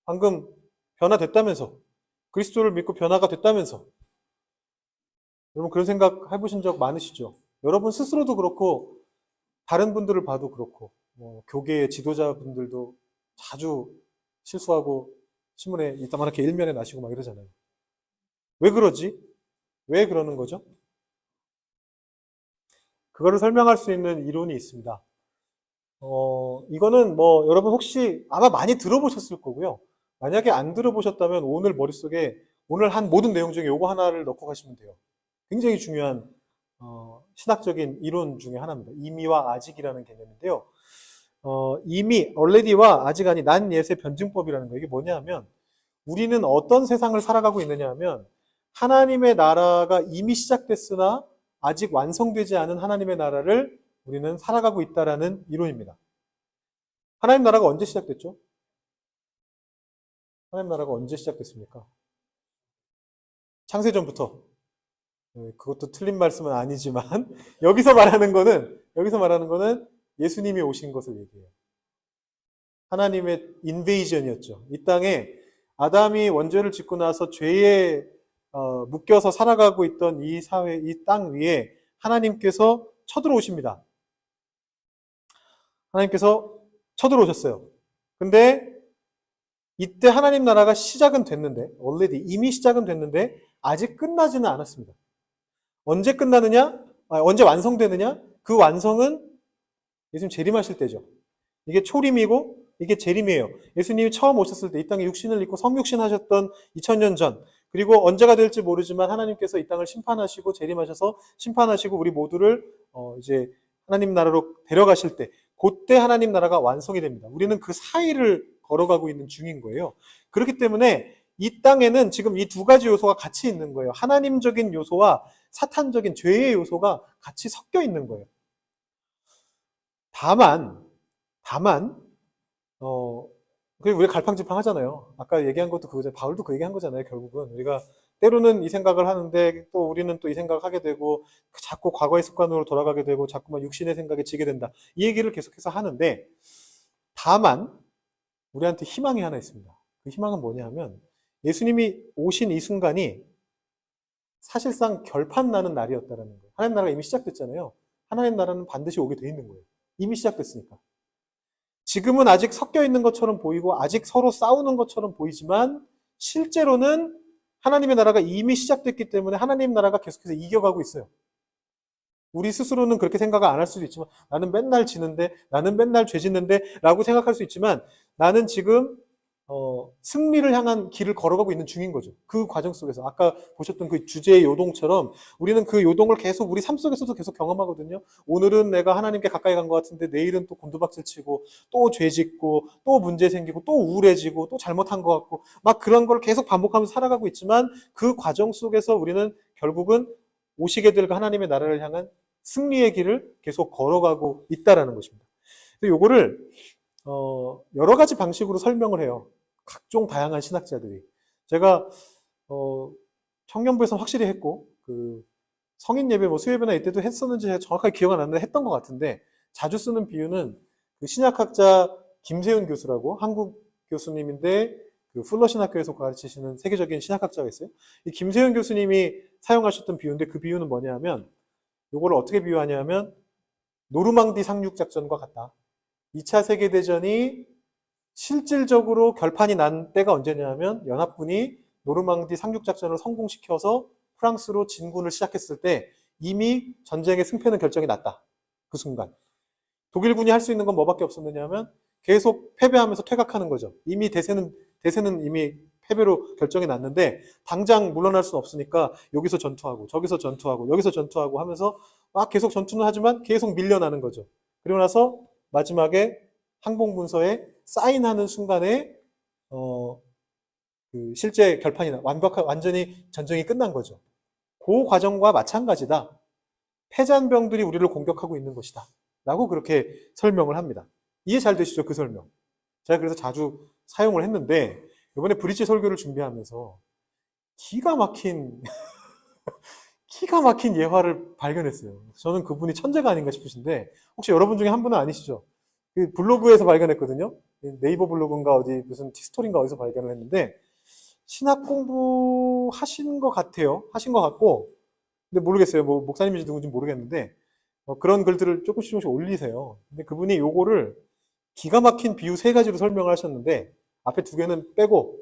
방금 변화됐다면서. 그리스도를 믿고 변화가 됐다면서. 여러분 그런 생각 해보신 적 많으시죠? 여러분 스스로도 그렇고 다른 분들을 봐도 그렇고 뭐 교계의 지도자분들도 자주 실수하고 신문에 이따만하게 일면에 나시고 막 이러잖아요. 왜 그러지? 왜 그러는 거죠? 그거를 설명할 수 있는 이론이 있습니다. 이거는 뭐 여러분 혹시 아마 많이 들어보셨을 거고요. 만약에 안 들어보셨다면 오늘 머릿속에 오늘 한 모든 내용 중에 요거 하나를 넣고 가시면 돼요. 굉장히 중요한 신학적인 이론 중에 하나입니다. 이미와 아직이라는 개념인데요. 이미, already와 아직 아니, 난 옛의 변증법이라는 거. 이게 뭐냐 하면 우리는 어떤 세상을 살아가고 있느냐 하면 하나님의 나라가 이미 시작됐으나 아직 완성되지 않은 하나님의 나라를 우리는 살아가고 있다라는 이론입니다. 하나님 나라가 언제 시작됐죠? 하나님 나라가 언제 시작됐습니까? 창세전부터. 그것도 틀린 말씀은 아니지만 여기서 말하는 거는 예수님이 오신 것을 얘기해요. 하나님의 인베이전이었죠. 이 땅에 아담이 원죄를 짓고 나서 죄에 묶여서 살아가고 있던 이 사회, 이 땅 위에 하나님께서 쳐들어오십니다. 하나님께서 쳐들어오셨어요. 근데 이때 하나님 나라가 시작은 됐는데, already 이미 시작은 됐는데 아직 끝나지는 않았습니다. 언제 끝나느냐? 언제 완성되느냐? 그 완성은 예수님 재림하실 때죠. 이게 초림이고 이게 재림이에요. 예수님이 처음 오셨을 때 이 땅에 육신을 입고 성육신 하셨던 2000년 전, 그리고 언제가 될지 모르지만 하나님께서 이 땅을 심판하시고 재림하셔서 심판하시고 우리 모두를 이제 하나님 나라로 데려가실 때, 그때 하나님 나라가 완성이 됩니다. 우리는 그 사이를 걸어가고 있는 중인 거예요. 그렇기 때문에 이 땅에는 지금 이 두 가지 요소가 같이 있는 거예요. 하나님적인 요소와 사탄적인 죄의 요소가 같이 섞여 있는 거예요. 다만, 그리고 우리가 갈팡질팡 하잖아요. 아까 얘기한 것도 그거잖아요. 바울도 그 얘기한 거잖아요. 결국은 우리가 때로는 이 생각을 하는데 또 우리는 또 이 생각을 하게 되고 자꾸 과거의 습관으로 돌아가게 되고 자꾸만 육신의 생각에 지게 된다. 이 얘기를 계속해서 하는데, 다만 우리한테 희망이 하나 있습니다. 그 희망은 뭐냐 하면 예수님이 오신 이 순간이 사실상 결판 나는 날이었다라는 거예요. 하나님 나라가 이미 시작됐잖아요. 하나님 나라는 반드시 오게 돼 있는 거예요. 이미 시작됐으니까. 지금은 아직 섞여 있는 것처럼 보이고 아직 서로 싸우는 것처럼 보이지만 실제로는 하나님의 나라가 이미 시작됐기 때문에 하나님 나라가 계속해서 이겨가고 있어요. 우리 스스로는 그렇게 생각을 안 할 수도 있지만, 나는 맨날 지는데, 나는 맨날 죄 짓는데 라고 생각할 수 있지만, 나는 지금 승리를 향한 길을 걸어가고 있는 중인 거죠. 그 과정 속에서 아까 보셨던 그 주제의 요동처럼 우리는 그 요동을 계속 우리 삶 속에서도 계속 경험하거든요. 오늘은 내가 하나님께 가까이 간 것 같은데 내일은 또 곤두박질 치고 또 죄 짓고 또 문제 생기고 또 우울해지고 또 잘못한 것 같고 막 그런 걸 계속 반복하면서 살아가고 있지만, 그 과정 속에서 우리는 결국은 오시게 될 하나님의 나라를 향한 승리의 길을 계속 걸어가고 있다라는 것입니다. 요거를 여러 가지 방식으로 설명을 해요. 각종 다양한 신학자들이. 제가 청년부에서 확실히 했고, 그 성인 예배, 뭐 수예배나 이때도 했었는지 정확하게 기억 안 나는데 했던 것 같은데, 자주 쓰는 비유는 그 신약학자 김세윤 교수라고 한국 교수님인데 그 풀러 신학교에서 가르치시는 세계적인 신학학자가 있어요. 이 김세윤 교수님이 사용하셨던 비유인데, 그 비유는 뭐냐면 요거를 어떻게 비유하냐면 노르망디 상륙 작전과 같다. 2차 세계대전이 실질적으로 결판이 난 때가 언제냐면 연합군이 노르망디 상륙작전을 성공시켜서 프랑스로 진군을 시작했을 때 이미 전쟁의 승패는 결정이 났다. 그 순간. 독일군이 할 수 있는 건 뭐밖에 없었느냐 하면 계속 패배하면서 퇴각하는 거죠. 이미 대세는 이미 패배로 결정이 났는데 당장 물러날 수는 없으니까 여기서 전투하고 저기서 전투하고 여기서 전투하고 하면서 막 계속 전투는 하지만 계속 밀려나는 거죠. 그리고 나서 마지막에 항복문서에 사인하는 순간에 그 실제 결판이 완전히 전쟁이 끝난 거죠. 그 과정과 마찬가지다. 패잔병들이 우리를 공격하고 있는 것이다. 라고 그렇게 설명을 합니다. 이해 잘 되시죠? 그 설명. 제가 그래서 자주 사용을 했는데 이번에 브릿지 설교를 준비하면서 기가 막힌 예화를 발견했어요. 저는 그분이 천재가 아닌가 싶으신데 혹시 여러분 중에 한 분은 아니시죠? 그 블로그에서 발견했거든요. 네이버 블로그인가 어디 무슨 티스토리인가 어디서 발견을 했는데 신학 공부 하신 것 같아요. 하신 것 같고, 근데 모르겠어요. 뭐 목사님인지 누군지 모르겠는데 그런 글들을 조금씩 올리세요. 근데 그분이 요거를 기가 막힌 비유 3가지로 설명을 하셨는데 앞에 2개는 빼고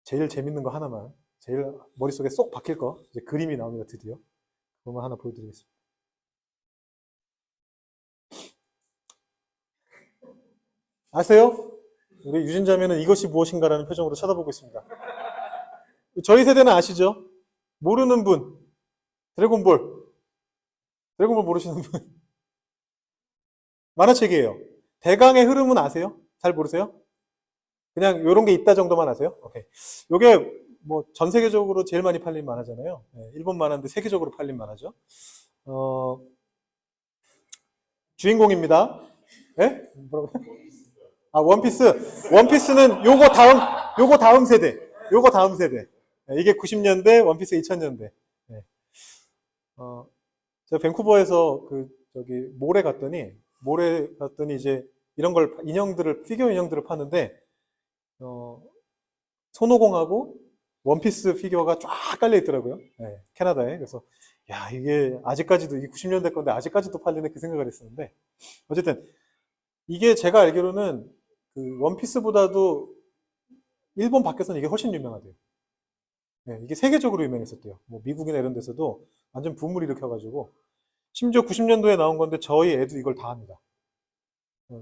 제일 재밌는 거 하나만, 제일 머릿속에 쏙 박힐 거, 이제 그림이 나옵니다. 드디어 그것만 하나 보여드리겠습니다. 아세요? 우리 유진자매는 이것이 무엇인가라는 표정으로 쳐다보고 있습니다. 저희 세대는 아시죠? 모르는 분, 드래곤볼 모르시는 분. 만화책이에요. 대강의 흐름은 아세요? 잘 모르세요? 그냥 요런 게 있다 정도만 아세요? 오케이. 요게 뭐 전 세계적으로 제일 많이 팔린 만화잖아요. 네, 일본 만화인데 세계적으로 팔린 만화죠. 주인공입니다. 예? 뭐라고? 아, 원피스. 원피스는 요거 다음 세대. 네, 이게 90년대, 원피스 2000년대. 네. 제가 밴쿠버에서 몰에 갔더니 이제 이런 걸, 피규어 인형들을 파는데, 손오공하고 원피스 피규어가 쫙 깔려 있더라고요. 네, 캐나다에. 그래서, 야, 이게 아직까지도, 이 90년대 건데 아직까지도 팔리네 그 생각을 했었는데, 어쨌든, 이게 제가 알기로는 그 원피스보다도 일본 밖에서는 이게 훨씬 유명하대요. 네, 이게 세계적으로 유명했었대요. 뭐 미국이나 이런 데서도 완전 붐을 일으켜가지고 심지어 90년도에 나온 건데 저희 애도 이걸 다 합니다.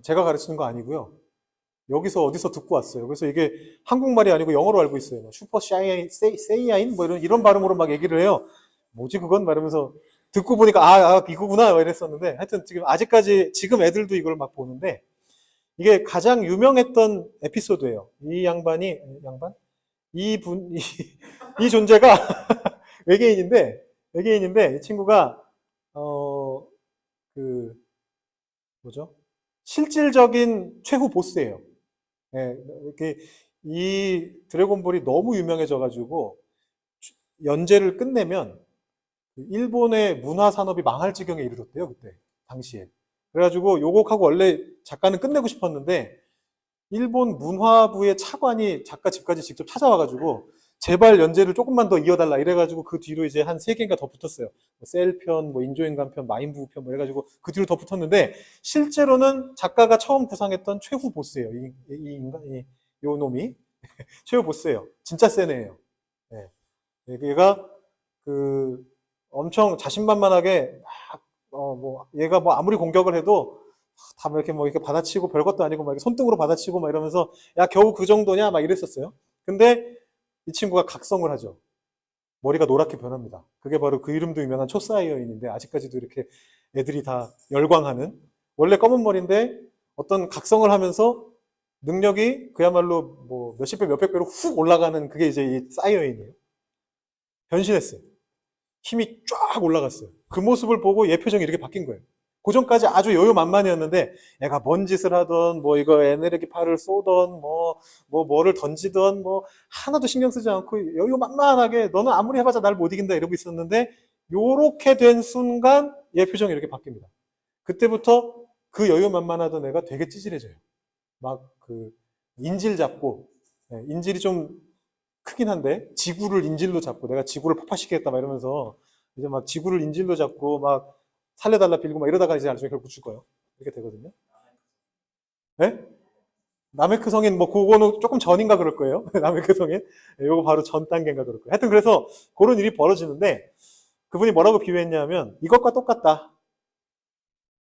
제가 가르치는 거 아니고요. 여기서 어디서 듣고 왔어요. 그래서 이게 한국말이 아니고 영어로 알고 있어요. 뭐 슈퍼 세이야인 뭐 이런 발음으로 막 얘기를 해요. 뭐지 그건? 말하면서 듣고 보니까 이거구나 이랬었는데 하여튼 지금 아직까지 지금 애들도 이걸 막 보는데 이게 가장 유명했던 에피소드예요. 이 양반이 양반? 이 존재가 외계인인데 이 친구가 그 뭐죠? 실질적인 최후 보스예요. 예, 이렇게 이 드래곤볼이 너무 유명해져가지고 연재를 끝내면 일본의 문화 산업이 망할 지경에 이르렀대요 그때 당시에. 그래가지고 요곡하고 원래 작가는 끝내고 싶었는데 일본 문화부의 차관이 작가 집까지 직접 찾아와가지고 제발 연재를 조금만 더 이어달라 이래가지고 그 뒤로 이제 한 3개인가 더 붙었어요. 뭐 셀편, 뭐 인조인간편, 마인부편 뭐 해가지고 그 뒤로 더 붙었는데 실제로는 작가가 처음 구상했던 최후 보스예요. 요 놈이 최후 보스예요. 진짜 센 애예요. 네. 얘가 그 엄청 자신만만하게 뭐 얘가 뭐 아무리 공격을 해도 다 이렇게 뭐 이렇게 받아치고 별것도 아니고 막 이렇게 손등으로 받아치고 막 이러면서 야 겨우 그 정도냐 막 이랬었어요. 근데 이 친구가 각성을 하죠. 머리가 노랗게 변합니다. 그게 바로 그 이름도 유명한 초사이어인인데 아직까지도 이렇게 애들이 다 열광하는 원래 검은 머리인데 어떤 각성을 하면서 능력이 그야말로 뭐 몇십 배 몇백 배로 훅 올라가는 그게 이제 이 사이어인이에요. 변신했어요. 힘이 쫙 올라갔어요. 그 모습을 보고 얘 표정이 이렇게 바뀐 거예요. 그 전까지 아주 여유만만이었는데 애가 뭔 짓을 하던 뭐 이거 에너지 팔을 쏘던 뭐를 던지던 뭐 하나도 신경 쓰지 않고 여유만만하게 너는 아무리 해봐자 날 못 이긴다 이러고 있었는데 요렇게 된 순간 얘 표정이 이렇게 바뀝니다. 그때부터 그 여유만만하던 애가 되게 찌질해져요. 막 그 인질 잡고 인질이 좀 크긴 한데 지구를 인질로 잡고 내가 지구를 폭파시키겠다 막 이러면서 이제 막 지구를 인질로 잡고 막 살려달라 빌고 막 이러다가 이제 나중에 결국 죽어요. 이렇게 되거든요. 네? 나메크 성인 뭐 그거는 조금 전인가 그럴 거예요. 나메크 성인. 요거 바로 전 단계인가 그럴 거예요. 하여튼 그래서 그런 일이 벌어지는데 그분이 뭐라고 비유했냐면 이것과 똑같다.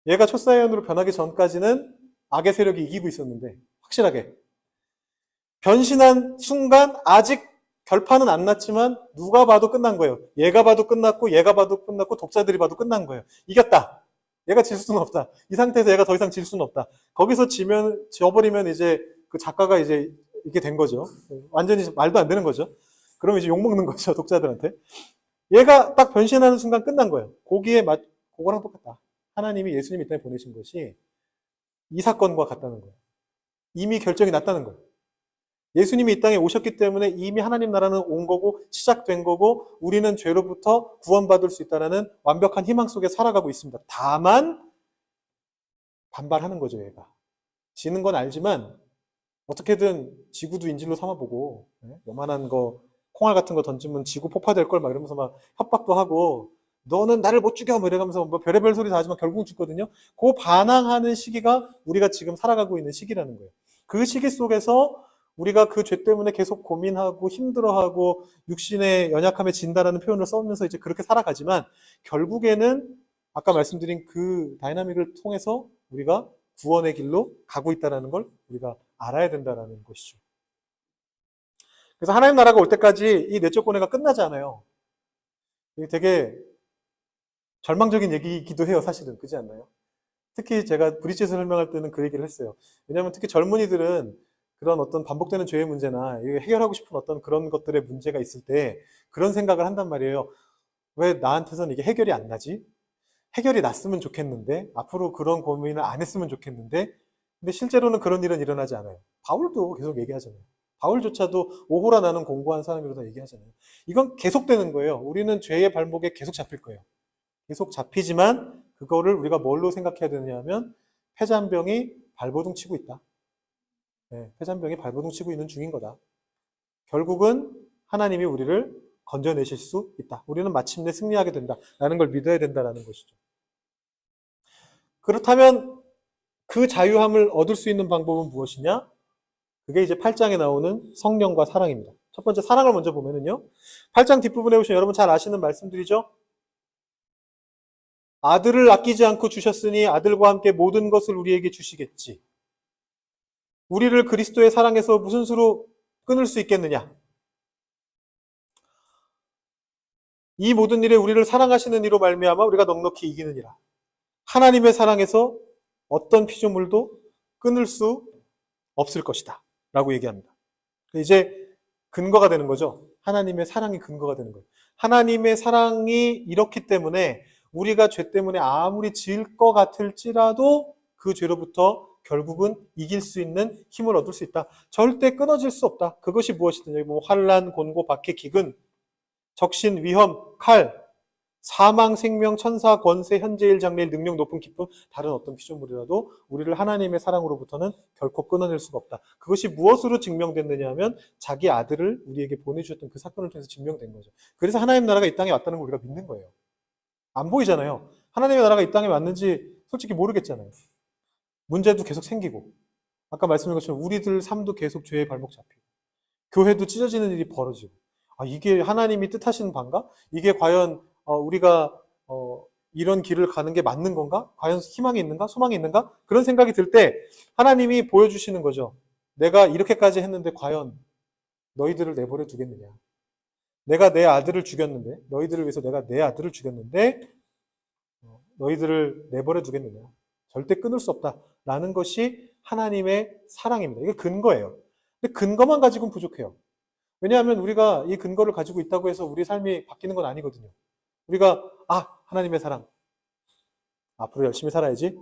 얘가 초사이언으로 변하기 전까지는 악의 세력이 이기고 있었는데 확실하게 변신한 순간 아직 결판은 안 났지만 누가 봐도 끝난 거예요. 얘가 봐도 끝났고 얘가 봐도 끝났고 독자들이 봐도 끝난 거예요. 이겼다. 얘가 질 수는 없다. 이 상태에서 얘가 더 이상 질 수는 없다. 거기서 져버리면 이제 그 작가가 이제 이렇게 된 거죠. 완전히 말도 안 되는 거죠. 그러면 이제 욕먹는 거죠. 독자들한테. 얘가 딱 변신하는 순간 끝난 거예요. 그거랑 똑같다. 하나님이 예수님 이 땅에 보내신 것이 이 사건과 같다는 거예요. 이미 결정이 났다는 거예요. 예수님이 이 땅에 오셨기 때문에 이미 하나님 나라는 온 거고 시작된 거고 우리는 죄로부터 구원받을 수 있다는 완벽한 희망 속에 살아가고 있습니다. 다만 반발하는 거죠, 얘가. 지는 건 알지만 어떻게든 지구도 인질로 삼아보고 요만한 거 콩알 같은 거 던지면 지구 폭파될 걸 막 이러면서 막 협박도 하고 너는 나를 못 죽여 뭐 이러면서 뭐 별의별 소리 다 하지만 결국은 죽거든요. 그 반항하는 시기가 우리가 지금 살아가고 있는 시기라는 거예요. 그 시기 속에서 우리가 그 죄 때문에 계속 고민하고 힘들어하고 육신의 연약함에 진다라는 표현을 써면서 이제 그렇게 살아가지만 결국에는 아까 말씀드린 그 다이나믹을 통해서 우리가 구원의 길로 가고 있다는 걸 우리가 알아야 된다는 것이죠. 그래서 하나님 나라가 올 때까지 이 내적 고뇌가 끝나지 않아요. 이게 되게 절망적인 얘기이기도 해요, 사실은. 그렇지 않나요? 특히 제가 브릿지에서 설명할 때는 그 얘기를 했어요. 왜냐하면 특히 젊은이들은 그런 어떤 반복되는 죄의 문제나 해결하고 싶은 어떤 그런 것들의 문제가 있을 때 그런 생각을 한단 말이에요. 왜 나한테선 이게 해결이 안 나지? 해결이 났으면 좋겠는데 앞으로 그런 고민을 안 했으면 좋겠는데 근데 실제로는 그런 일은 일어나지 않아요. 바울도 계속 얘기하잖아요. 바울조차도 오호라 나는 공고한 사람이라다 얘기하잖아요. 이건 계속되는 거예요. 우리는 죄의 발목에 계속 잡힐 거예요. 계속 잡히지만 그거를 우리가 뭘로 생각해야 되느냐 하면 폐잔병이 발버둥 치고 있다. 폐잔병이 발버둥 치고 있는 중인 거다. 결국은 하나님이 우리를 건져내실 수 있다. 우리는 마침내 승리하게 된다라는 걸 믿어야 된다라는 것이죠. 그렇다면 그 자유함을 얻을 수 있는 방법은 무엇이냐? 그게 이제 8장에 나오는 성령과 사랑입니다. 첫 번째 사랑을 먼저 보면은요. 8장 뒷부분에 보시면 여러분 잘 아시는 말씀들이죠. 아들을 아끼지 않고 주셨으니 아들과 함께 모든 것을 우리에게 주시겠지. 우리를 그리스도의 사랑에서 무슨 수로 끊을 수 있겠느냐. 이 모든 일에 우리를 사랑하시는 이로 말미암아 우리가 넉넉히 이기느니라. 하나님의 사랑에서 어떤 피조물도 끊을 수 없을 것이다. 라고 얘기합니다. 이제 근거가 되는 거죠. 하나님의 사랑이 근거가 되는 거예요. 하나님의 사랑이 이렇기 때문에 우리가 죄 때문에 아무리 지을 것 같을지라도 그 죄로부터 결국은 이길 수 있는 힘을 얻을 수 있다. 절대 끊어질 수 없다. 그것이 무엇이든 여기 뭐 환난, 곤고, 박해, 기근, 적신, 위험, 칼, 사망, 생명, 천사, 권세, 현재일, 장래일, 능력, 높은 기쁨, 다른 어떤 피조물이라도 우리를 하나님의 사랑으로부터는 결코 끊어낼 수가 없다. 그것이 무엇으로 증명됐느냐 하면 자기 아들을 우리에게 보내주셨던 그 사건을 통해서 증명된 거죠. 그래서 하나님 나라가 이 땅에 왔다는 걸 우리가 믿는 거예요. 안 보이잖아요. 하나님의 나라가 이 땅에 왔는지 솔직히 모르겠잖아요. 문제도 계속 생기고 아까 말씀드린 것처럼 우리들 삶도 계속 죄의 발목 잡히고 교회도 찢어지는 일이 벌어지고 이게 하나님이 뜻하시는 바인가? 이게 과연 우리가 이런 길을 가는 게 맞는 건가? 과연 희망이 있는가? 소망이 있는가? 그런 생각이 들 때 하나님이 보여주시는 거죠. 내가 이렇게까지 했는데 과연 너희들을 내버려 두겠느냐? 내가 내 아들을 죽였는데 너희들을 위해서 내가 내 아들을 죽였는데 너희들을 내버려 두겠느냐? 절대 끊을 수 없다라는 것이 하나님의 사랑입니다. 이게 근거예요. 근데 근거만 가지고는 부족해요. 왜냐하면 우리가 이 근거를 가지고 있다고 해서 우리 삶이 바뀌는 건 아니거든요. 우리가 하나님의 사랑 앞으로 열심히 살아야지.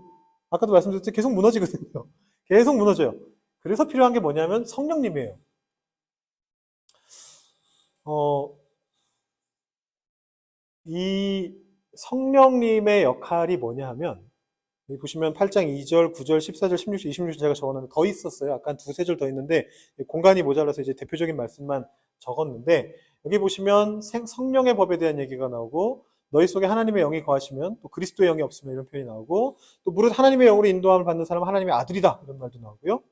아까도 말씀드렸듯이 계속 무너지거든요. 계속 무너져요. 그래서 필요한 게 뭐냐면 성령님이에요. 이 성령님의 역할이 뭐냐 하면 여기 보시면 8장 2절, 9절, 14절, 16절, 26절 제가 적어놨는데 더 있었어요. 약간 두세 절 더 있는데 공간이 모자라서 이제 대표적인 말씀만 적었는데 여기 보시면 성령의 법에 대한 얘기가 나오고 너희 속에 하나님의 영이 거하시면 또 그리스도의 영이 없으면 이런 표현이 나오고 또 무릇 하나님의 영으로 인도함을 받는 사람은 하나님의 아들이다 이런 말도 나오고요.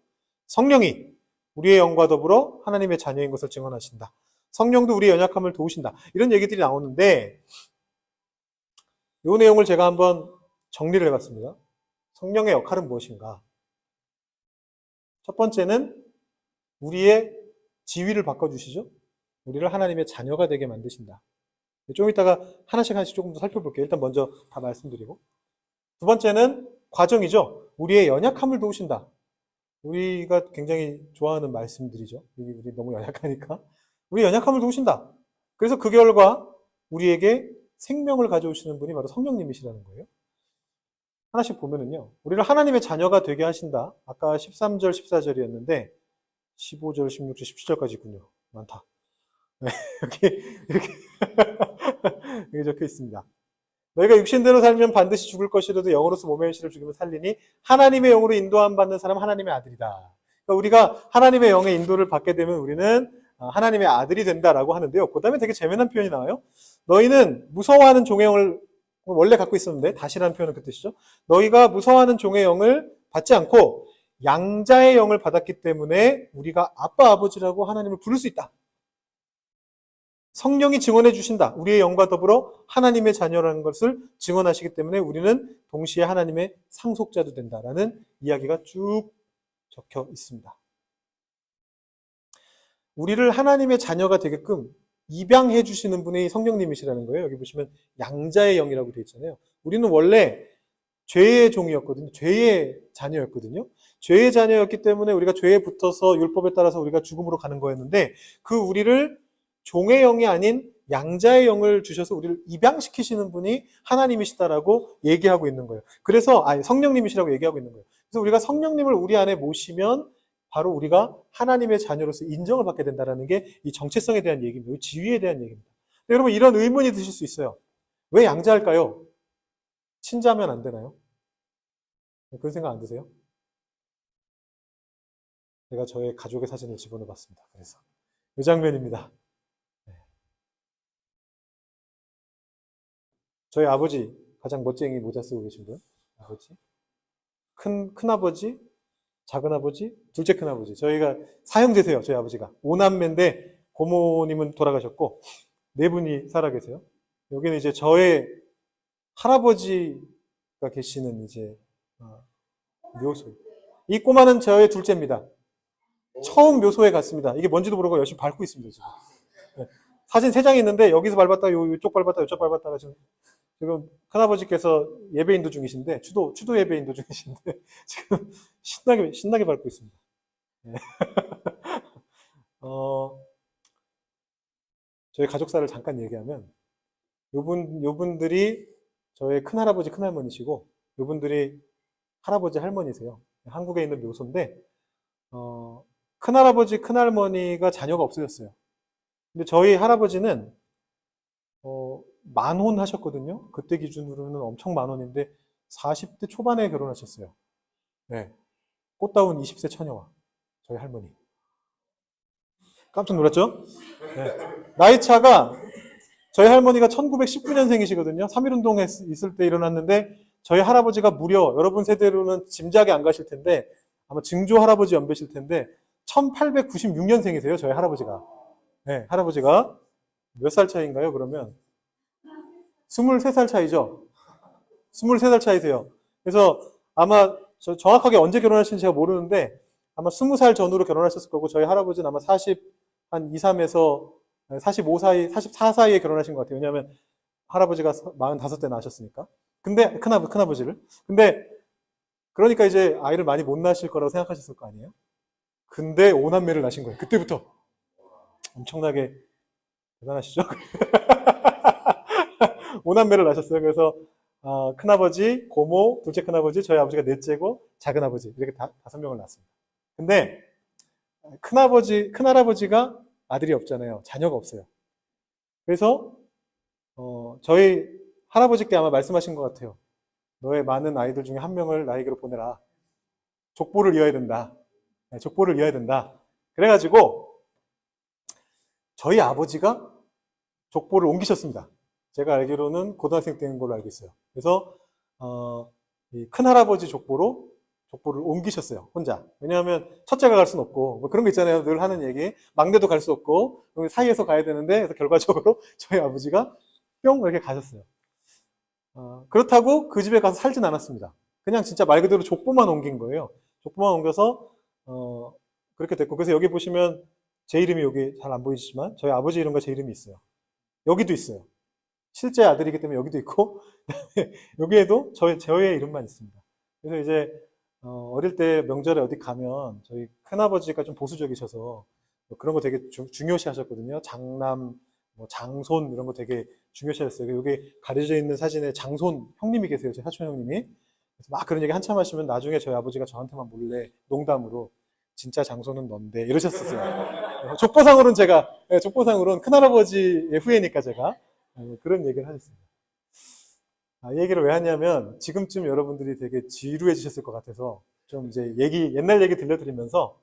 성령이 우리의 영과 더불어 하나님의 자녀인 것을 증언하신다. 성령도 우리의 연약함을 도우신다. 이런 얘기들이 나오는데 이 내용을 제가 한번 정리를 해봤습니다. 성령의 역할은 무엇인가? 첫 번째는 우리의 지위를 바꿔주시죠. 우리를 하나님의 자녀가 되게 만드신다. 좀 이따가 하나씩 조금 더 살펴볼게요. 일단 먼저 다 말씀드리고. 두 번째는 과정이죠. 우리의 연약함을 도우신다. 우리가 굉장히 좋아하는 말씀들이죠. 우리 너무 연약하니까. 우리 연약함을 도우신다. 그래서 그 결과 우리에게 생명을 가져오시는 분이 바로 성령님이시라는 거예요. 하나씩 보면은요. 우리를 하나님의 자녀가 되게 하신다. 아까 13절, 14절이었는데 15절, 16절, 17절까지 있군요. 많다. 네, 이렇게 여기 적혀 있습니다. 너희가 육신대로 살면 반드시 죽을 것이라도 영으로서 몸의 현실을 죽이면 살리니 하나님의 영으로 인도함 받는 사람은 하나님의 아들이다. 그러니까 우리가 하나님의 영의 인도를 받게 되면 우리는 하나님의 아들이 된다라고 하는데요. 그 다음에 되게 재미난 표현이 나와요. 너희는 무서워하는 종의 영을 원래 갖고 있었는데 다시라는 표현은 그 뜻이죠. 너희가 무서워하는 종의 영을 받지 않고 양자의 영을 받았기 때문에 우리가 아빠 아버지라고 하나님을 부를 수 있다. 성령이 증언해 주신다. 우리의 영과 더불어 하나님의 자녀라는 것을 증언하시기 때문에 우리는 동시에 하나님의 상속자도 된다라는 이야기가 쭉 적혀 있습니다. 우리를 하나님의 자녀가 되게끔 입양해 주시는 분이 성령님이시라는 거예요. 여기 보시면 양자의 영이라고 되어 있잖아요. 우리는 원래 죄의 종이었거든요. 죄의 자녀였거든요. 죄의 자녀였기 때문에 우리가 죄에 붙어서 율법에 따라서 우리가 죽음으로 가는 거였는데 그 우리를 종의 영이 아닌 양자의 영을 주셔서 우리를 입양시키시는 분이 하나님이시다라고 얘기하고 있는 거예요. 그래서 성령님이시라고 얘기하고 있는 거예요. 그래서 우리가 성령님을 우리 안에 모시면 바로 우리가 하나님의 자녀로서 인정을 받게 된다는 게 이 정체성에 대한 얘기입니다. 지위에 대한 얘기입니다. 여러분 이런 의문이 드실 수 있어요. 왜 양자할까요? 친자면 안 되나요? 그런 생각 안 드세요? 제가 저의 가족의 사진을 집어넣어 봤습니다. 그래서 이 장면입니다. 저희 아버지 가장 멋쟁이 모자 쓰고 계신 분 아버지 큰아버지 작은아버지 둘째 큰아버지 저희가 사형제세요. 저희 아버지가 5남매인데 고모님은 돌아가셨고, 네 분이 살아계세요. 여기는 이제 저의 할아버지가 계시는 이제 묘소. 이 꼬마는 저의 둘째입니다. 처음 묘소에 갔습니다. 이게 뭔지도 모르고 열심히 밟고 있습니다, 지금. 네. 사진 3장이 있는데 여기서 밟았다, 이쪽 밟았다, 이쪽 밟았다가 지금 큰아버지께서 예배인도 중이신데, 추도 예배인도 중이신데, 지금 신나게 밟고 있습니다. 네. 저희 가족사를 잠깐 얘기하면, 요분들이 저의 큰할아버지, 큰할머니시고, 요분들이 할아버지, 할머니세요. 한국에 있는 묘소인데, 큰할아버지, 큰할머니가 자녀가 없으셨어요. 근데 저희 할아버지는, 만혼 하셨거든요. 그때 기준으로는 엄청 만혼인데, 40대 초반에 결혼하셨어요. 네. 꽃다운 20세 처녀와, 저희 할머니. 깜짝 놀랐죠? 네. 나이 차가 저희 할머니가 1919년생이시거든요. 3.1운동에 있을 때 일어났는데 저희 할아버지가 무려 여러분 세대로는 짐작이 안 가실 텐데 아마 증조 할아버지 연배실 텐데 1896년생이세요. 저희 할아버지가. 네, 할아버지가 몇 살 차이인가요? 그러면 23살 차이죠. 23살 차이세요. 그래서 아마 정확하게 언제 결혼하신지 제가 모르는데 아마 20살 전후로 결혼하셨을 거고 저희 할아버지는 아마 한 2, 3에서 45 사이, 44 사이에 결혼하신 것 같아요. 왜냐하면 할아버지가 45대 낳으셨으니까. 근데, 큰아버지를. 근데, 그러니까 이제 아이를 많이 못 낳으실 거라고 생각하셨을 거 아니에요? 근데 5남매를 낳으신 거예요. 그때부터. 엄청나게 대단하시죠? 5남매를 낳으셨어요. 그래서, 큰아버지, 고모, 둘째 큰아버지, 저희 아버지가 넷째고, 작은아버지. 이렇게 5명을 낳았습니다. 근데, 큰할아버지가 아들이 없잖아요. 자녀가 없어요. 그래서 저희 할아버지께 아마 말씀하신 것 같아요. 너의 많은 아이들 중에 한 명을 나에게로 보내라. 족보를 이어야 된다. 네, 족보를 이어야 된다. 그래가지고 저희 아버지가 족보를 옮기셨습니다. 제가 알기로는 고등학생 때인 걸로 알고 있어요. 그래서 이 큰할아버지 족보를 옮기셨어요. 혼자. 왜냐하면 첫째가 갈 수는 없고 뭐 그런 거 있잖아요. 늘 하는 얘기. 막내도 갈 수 없고 사이에서 가야 되는데 그래서 결과적으로 저희 아버지가 뿅 이렇게 가셨어요. 그렇다고 그 집에 가서 살진 않았습니다. 그냥 진짜 말 그대로 족보만 옮긴 거예요. 족보만 옮겨서 그렇게 됐고 그래서 여기 보시면 제 이름이 여기 잘 안 보이시지만 저희 아버지 이름과 제 이름이 있어요. 여기도 있어요. 실제 아들이기 때문에 여기도 있고 여기에도 저의 이름만 있습니다. 그래서 이제 어릴 때 명절에 어디 가면 저희 큰아버지가 좀 보수적이셔서 뭐 그런 거 되게 중요시 하셨거든요. 장남, 뭐 장손 이런 거 되게 중요시 하셨어요. 여기 가려져 있는 사진에 장손 형님이 계세요. 제 사촌 형님이. 그래서 막 그런 얘기 한참 하시면 나중에 저희 아버지가 저한테만 몰래 농담으로 진짜 장손은 넌데 이러셨었어요. 족보상으로는 큰할아버지의 후예니까 제가 그런 얘기를 하셨습니다. 이 얘기를 왜 하냐면 지금쯤 여러분들이 되게 지루해지셨을 것 같아서 좀 이제 옛날 얘기 들려드리면서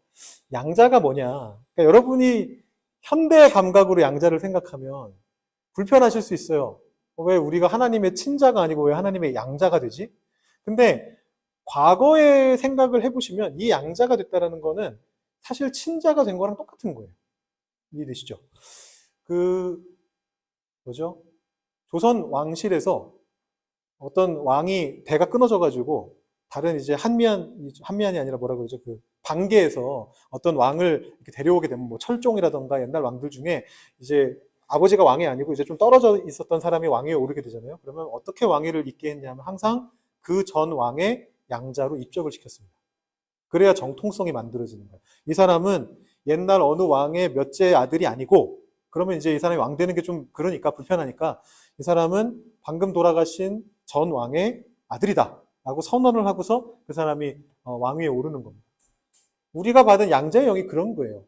양자가 뭐냐. 그러니까 여러분이 현대 감각으로 양자를 생각하면 불편하실 수 있어요. 왜 우리가 하나님의 친자가 아니고 왜 하나님의 양자가 되지? 근데 과거의 생각을 해보시면 이 양자가 됐다는 거는 사실 친자가 된 거랑 똑같은 거예요. 이해되시죠? 뭐죠? 조선 왕실에서 어떤 왕이 대가 끊어져가지고 다른 이제 한미한이 아니라 뭐라 그러죠? 그 반계에서 어떤 왕을 이렇게 데려오게 되면 뭐 철종이라던가 옛날 왕들 중에 이제 아버지가 왕이 아니고 이제 좀 떨어져 있었던 사람이 왕위에 오르게 되잖아요. 그러면 어떻게 왕위를 잇게 했냐면 항상 그 전 왕의 양자로 입적을 시켰습니다. 그래야 정통성이 만들어지는 거예요. 이 사람은 옛날 어느 왕의 몇째 아들이 아니고 그러면 이제 이 사람이 왕 되는 게 좀 그러니까 불편하니까 이 사람은 방금 돌아가신 전 왕의 아들이다 라고 선언을 하고서 그 사람이 왕위에 오르는 겁니다. 우리가 받은 양자의 영이 그런 거예요.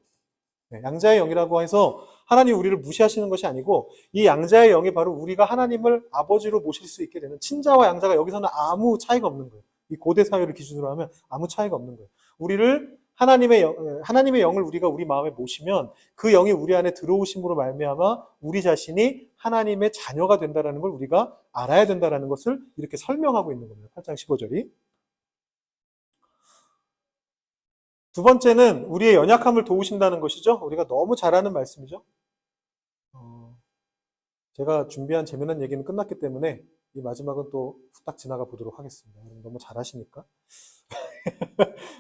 양자의 영이라고 해서 하나님 우리를 무시하시는 것이 아니고 이 양자의 영이 바로 우리가 하나님을 아버지로 모실 수 있게 되는 친자와 양자가 여기서는 아무 차이가 없는 거예요. 이 고대 사회를 기준으로 하면 아무 차이가 없는 거예요. 우리를 하나님의 영을 우리가 우리 마음에 모시면 그 영이 우리 안에 들어오심으로 말미암아 우리 자신이 하나님의 자녀가 된다는 걸 우리가 알아야 된다는 것을 이렇게 설명하고 있는 겁니다. 8장 15절이. 두 번째는 우리의 연약함을 도우신다는 것이죠. 우리가 너무 잘 아는 말씀이죠. 제가 준비한 재미난 얘기는 끝났기 때문에 이 마지막은 또 후딱 지나가 보도록 하겠습니다. 너무 잘 하시니까.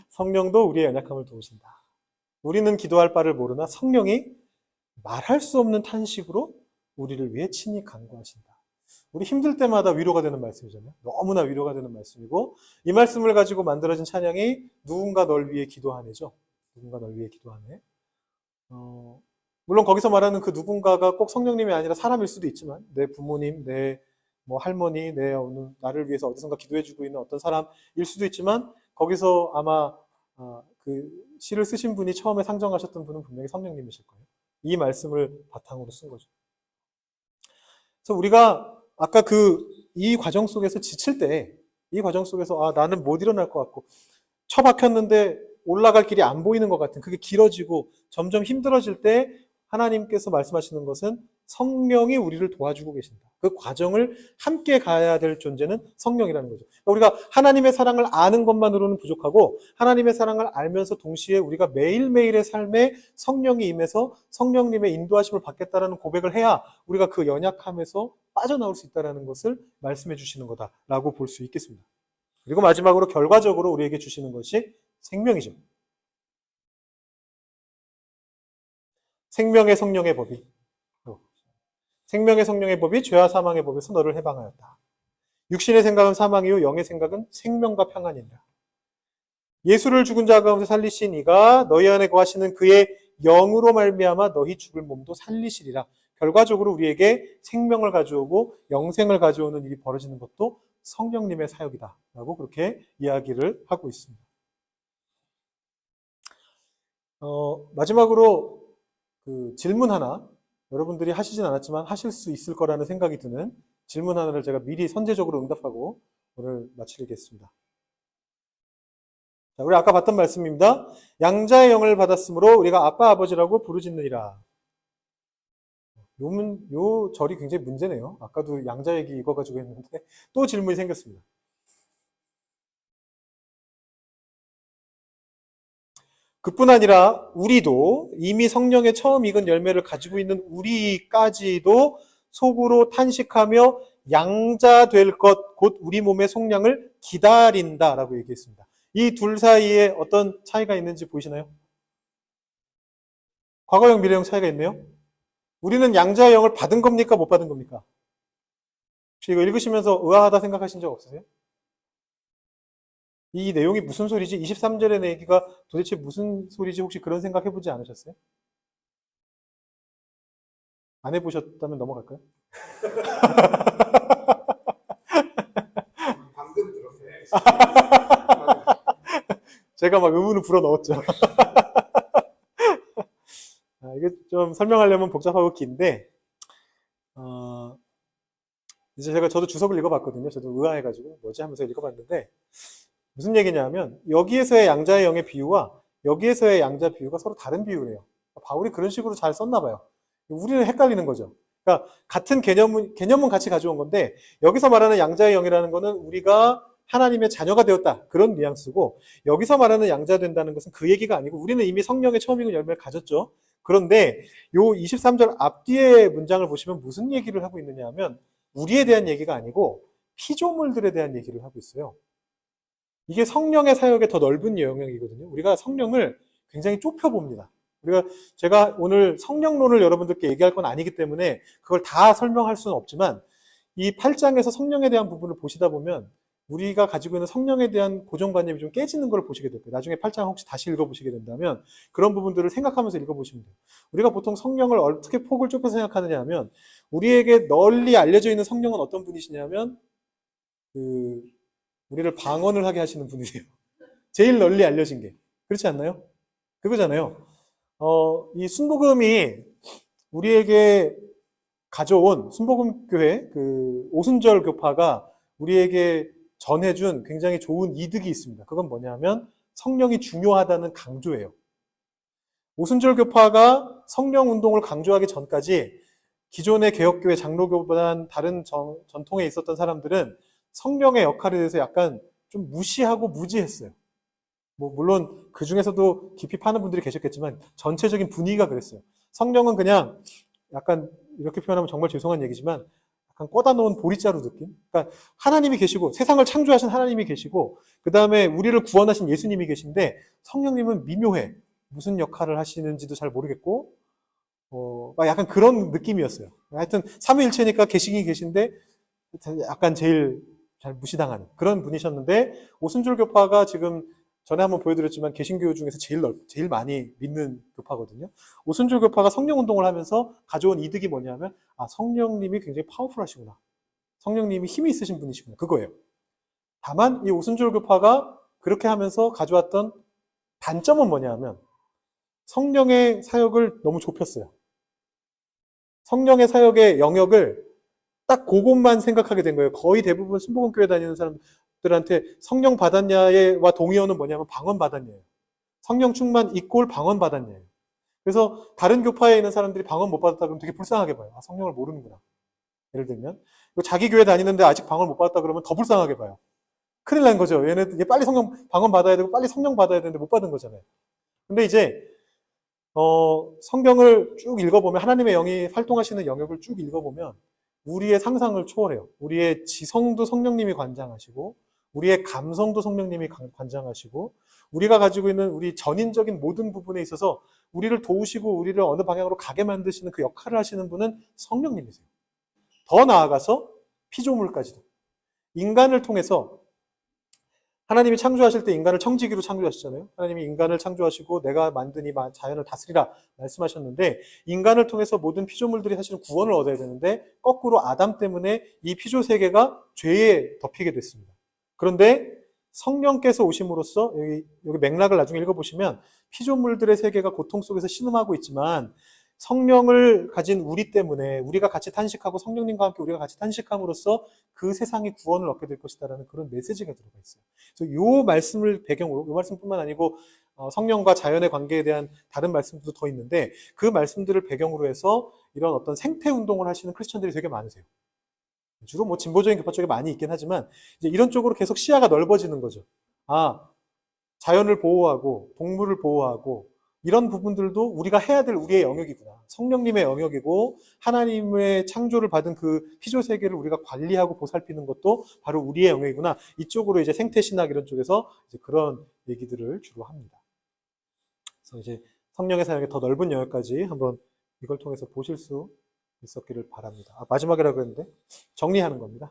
성령도 우리의 연약함을 도우신다. 우리는 기도할 바를 모르나 성령이 말할 수 없는 탄식으로 우리를 위해 친히 간구하신다. 우리 힘들 때마다 위로가 되는 말씀이잖아요. 너무나 위로가 되는 말씀이고, 이 말씀을 가지고 만들어진 찬양이 누군가 널 위해 기도하네죠. 누군가 널 위해 기도하네. 물론 거기서 말하는 그 누군가가 꼭 성령님이 아니라 사람일 수도 있지만, 내 부모님, 내 뭐 할머니, 나를 위해서 어디선가 기도해주고 있는 어떤 사람일 수도 있지만, 거기서 아마 그 시를 쓰신 분이 처음에 상정하셨던 분은 분명히 성령님이실 거예요. 이 말씀을 바탕으로 쓴 거죠. 그래서 우리가 아까 이 과정 속에서 지칠 때, 이 과정 속에서 나는 못 일어날 것 같고, 처박혔는데 올라갈 길이 안 보이는 것 같은, 그게 길어지고 점점 힘들어질 때 하나님께서 말씀하시는 것은 성령이 우리를 도와주고 계신다. 그 과정을 함께 가야 될 존재는 성령이라는 거죠. 그러니까 우리가 하나님의 사랑을 아는 것만으로는 부족하고, 하나님의 사랑을 알면서 동시에 우리가 매일매일의 삶에 성령이 임해서 성령님의 인도하심을 받겠다라는 고백을 해야 우리가 그 연약함에서 빠져나올 수 있다는 것을 말씀해 주시는 거다라고 볼 수 있겠습니다. 그리고 마지막으로 결과적으로 우리에게 주시는 것이 생명이죠. 생명의 성령의 법이, 생명의 성령의 법이 죄와 사망의 법에서 너를 해방하였다. 육신의 생각은 사망이요 영의 생각은 생명과 평안이다. 예수를 죽은 자 가운데 살리신 이가 너희 안에 거하시는 그의 영으로 말미암아 너희 죽을 몸도 살리시리라. 결과적으로 우리에게 생명을 가져오고 영생을 가져오는 일이 벌어지는 것도 성령님의 사역이다 라고 그렇게 이야기를 하고 있습니다. 마지막으로 질문 하나, 여러분들이 하시진 않았지만 하실 수 있을 거라는 생각이 드는 질문 하나를 제가 미리 선제적으로 응답하고 오늘 마치겠습니다. 자, 우리 아까 봤던 말씀입니다. 양자의 영을 받았으므로 우리가 아빠 아버지라고 부르짖느니라. 요 절이 굉장히 문제네요. 아까도 양자 얘기 읽어가지고 했는데 또 질문이 생겼습니다. 그뿐 아니라 우리도 이미 성령의 처음 익은 열매를 가지고 있는 우리까지도 속으로 탄식하며 양자 될 것, 곧 우리 몸의 속량을 기다린다라고 얘기했습니다. 이 둘 사이에 어떤 차이가 있는지 보이시나요? 과거형, 미래형 차이가 있네요. 우리는 양자의 영을 받은 겁니까? 못 받은 겁니까? 혹시 이거 읽으시면서 의아하다 생각하신 적 없으세요? 이 내용이 무슨 소리지? 23절의 얘기가 도대체 무슨 소리지? 혹시 그런 생각 해보지 않으셨어요? 안 해보셨다면 넘어갈까요? 방금 들었어요. 제가 막 의문을 불어넣었죠. 이게 좀 설명하려면 복잡하고 긴데, 이제 저도 주석을 읽어봤거든요. 저도 의아해가지고 뭐지 하면서 읽어봤는데, 무슨 얘기냐면 여기에서의 양자의 영의 비유와 여기에서의 양자 비유가 서로 다른 비유래요. 바울이 그런 식으로 잘 썼나 봐요. 우리는 헷갈리는 거죠. 그러니까 같은 개념은 같이 가져온 건데 여기서 말하는 양자의 영이라는 거는 우리가 하나님의 자녀가 되었다 그런 뉘앙스고, 여기서 말하는 양자 된다는 것은 그 얘기가 아니고 우리는 이미 성령의 처음 익은 열매를 가졌죠. 그런데 요 23절 앞뒤의 문장을 보시면 무슨 얘기를 하고 있느냐 하면 우리에 대한 얘기가 아니고 피조물들에 대한 얘기를 하고 있어요. 이게 성령의 사역의 더 넓은 영역이거든요. 우리가 성령을 굉장히 좁혀봅니다. 제가 오늘 성령론을 여러분들께 얘기할 건 아니기 때문에 그걸 다 설명할 수는 없지만 이 8장에서 성령에 대한 부분을 보시다 보면 우리가 가지고 있는 성령에 대한 고정관념이 좀 깨지는 걸 보시게 될 거예요. 나중에 8장 혹시 다시 읽어보시게 된다면 그런 부분들을 생각하면서 읽어보시면 돼요. 우리가 보통 성령을 어떻게 폭을 좁혀서 생각하느냐 하면 우리에게 널리 알려져 있는 성령은 어떤 분이시냐면 우리를 방언을 하게 하시는 분이세요. 제일 널리 알려진 게. 그렇지 않나요? 그거잖아요. 이 순복음이 우리에게 가져온 순복음교회 오순절 교파가 우리에게 전해준 굉장히 좋은 이득이 있습니다. 그건 뭐냐면 성령이 중요하다는 강조예요. 오순절 교파가 성령 운동을 강조하기 전까지 기존의 개혁교회 장로교보다는 다른 전통에 있었던 사람들은 성령의 역할에 대해서 약간 좀 무시하고 무지했어요. 뭐 물론 그 중에서도 깊이 파는 분들이 계셨겠지만 전체적인 분위기가 그랬어요. 성령은 그냥 약간 이렇게 표현하면 정말 죄송한 얘기지만 약간 꽂아 놓은 보리자루 느낌? 그러니까 하나님이 계시고 세상을 창조하신 하나님이 계시고 그 다음에 우리를 구원하신 예수님이 계신데 성령님은 미묘해. 무슨 역할을 하시는지도 잘 모르겠고 막 약간 그런 느낌이었어요. 하여튼 삼위일체니까 계시긴 계신데 약간 제일 잘 무시당하는 그런 분이셨는데 오순절 교파가 지금 전에 한번 보여드렸지만 개신교 중에서 제일 많이 믿는 교파거든요. 오순절 교파가 성령 운동을 하면서 가져온 이득이 뭐냐면 성령님이 굉장히 파워풀하시구나. 성령님이 힘이 있으신 분이시구나. 그거예요. 다만 이 오순절 교파가 그렇게 하면서 가져왔던 단점은 뭐냐면 성령의 사역을 너무 좁혔어요. 성령의 사역의 영역을 딱 그것만 생각하게 된 거예요. 거의 대부분 순복음교회 다니는 사람들한테 성령 받았냐와 동의어는 뭐냐면 방언 받았냐예요. 성령 충만 이꼴 방언 받았냐예요. 그래서 다른 교파에 있는 사람들이 방언 못 받았다 그러면 되게 불쌍하게 봐요. 성령을 모르는구나. 예를 들면 자기 교회 다니는데 아직 방언 못 받았다 그러면 더 불쌍하게 봐요. 큰일 난 거죠. 얘 빨리 방언 받아야 되고 빨리 성령 받아야 되는데 못 받은 거잖아요. 근데 이제 성경을 쭉 읽어보면 하나님의 영이 활동하시는 영역을 쭉 읽어보면 우리의 상상을 초월해요. 우리의 지성도 성령님이 관장하시고 우리의 감성도 성령님이 관장하시고 우리가 가지고 있는 우리 전인적인 모든 부분에 있어서 우리를 도우시고 우리를 어느 방향으로 가게 만드시는 그 역할을 하시는 분은 성령님이세요. 더 나아가서 피조물까지도. 인간을 통해서 하나님이 창조하실 때 인간을 청지기로 창조하셨잖아요. 하나님이 인간을 창조하시고 내가 만든 이 자연을 다스리라 말씀하셨는데 인간을 통해서 모든 피조물들이 사실은 구원을 얻어야 되는데 거꾸로 아담 때문에 이 피조 세계가 죄에 덮이게 됐습니다. 그런데 성령께서 오심으로써 여기 맥락을 나중에 읽어보시면 피조물들의 세계가 고통 속에서 신음하고 있지만 성령을 가진 우리 때문에 우리가 같이 탄식하고 성령님과 함께 우리가 같이 탄식함으로써 그 세상이 구원을 얻게 될 것이다라는 그런 메시지가 들어가 있어요. 그래서 이 말씀을 배경으로, 이 말씀뿐만 아니고 성령과 자연의 관계에 대한 다른 말씀들도 더 있는데 그 말씀들을 배경으로 해서 이런 어떤 생태 운동을 하시는 크리스천들이 되게 많으세요. 주로 뭐 진보적인 교파 쪽에 많이 있긴 하지만 이제 이런 쪽으로 계속 시야가 넓어지는 거죠. 자연을 보호하고 동물을 보호하고 이런 부분들도 우리가 해야 될 우리의 영역이구나. 성령님의 영역이고 하나님의 창조를 받은 그 피조 세계를 우리가 관리하고 보살피는 것도 바로 우리의 영역이구나. 이쪽으로 이제 생태신학 이런 쪽에서 이제 그런 얘기들을 주로 합니다. 그래서 이제 성령의 사역의 더 넓은 영역까지 한번 이걸 통해서 보실 수 있었기를 바랍니다. 마지막이라고 했는데 정리하는 겁니다.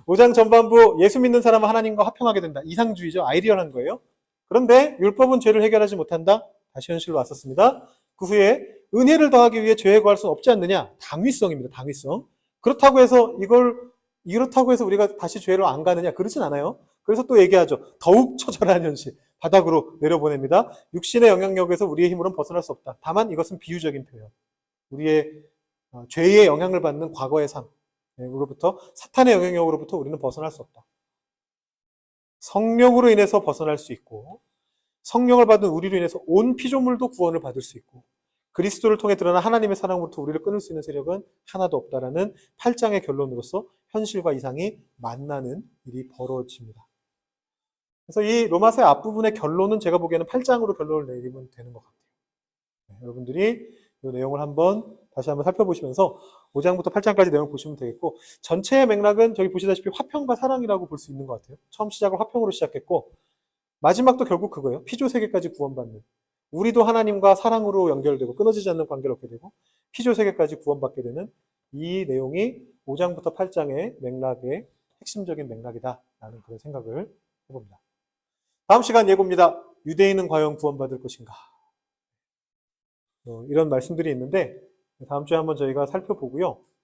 5장 전반부 예수 믿는 사람은 하나님과 화평하게 된다. 이상주의죠. 아이디어한 거예요. 그런데 율법은 죄를 해결하지 못한다. 다시 현실로 왔었습니다. 그 후에 은혜를 더하기 위해 죄에 구할 수는 없지 않느냐. 당위성입니다. 당위성. 그렇다고 해서 우리가 다시 죄로 안 가느냐. 그렇진 않아요. 그래서 또 얘기하죠. 더욱 처절한 현실. 바닥으로 내려보냅니다. 육신의 영향력에서 우리의 힘으로는 벗어날 수 없다. 다만 이것은 비유적인 표현. 우리의 죄의 영향을 받는 과거의 삶으로부터 사탄의 영향력으로부터 우리는 벗어날 수 없다. 성령으로 인해서 벗어날 수 있고 성령을 받은 우리로 인해서 온 피조물도 구원을 받을 수 있고 그리스도를 통해 드러난 하나님의 사랑으로부터 우리를 끊을 수 있는 세력은 하나도 없다라는 8장의 결론으로서 현실과 이상이 만나는 일이 벌어집니다. 그래서 이 로마서의 앞부분의 결론은 제가 보기에는 8장으로 결론을 내리면 되는 것 같아요. 여러분들이 이 내용을 다시 한번 살펴보시면서 5장부터 8장까지 내용 보시면 되겠고 전체의 맥락은 저기 보시다시피 화평과 사랑이라고 볼 수 있는 것 같아요. 처음 시작을 화평으로 시작했고 마지막도 결국 그거예요. 피조 세계까지 구원받는 우리도 하나님과 사랑으로 연결되고 끊어지지 않는 관계를 얻게 되고 피조 세계까지 구원받게 되는 이 내용이 5장부터 8장의 맥락의 핵심적인 맥락이다라는 그런 생각을 해봅니다. 다음 시간 예고입니다. 유대인은 과연 구원받을 것인가? 이런 말씀들이 있는데 다음 주에 한번 저희가 살펴보고요.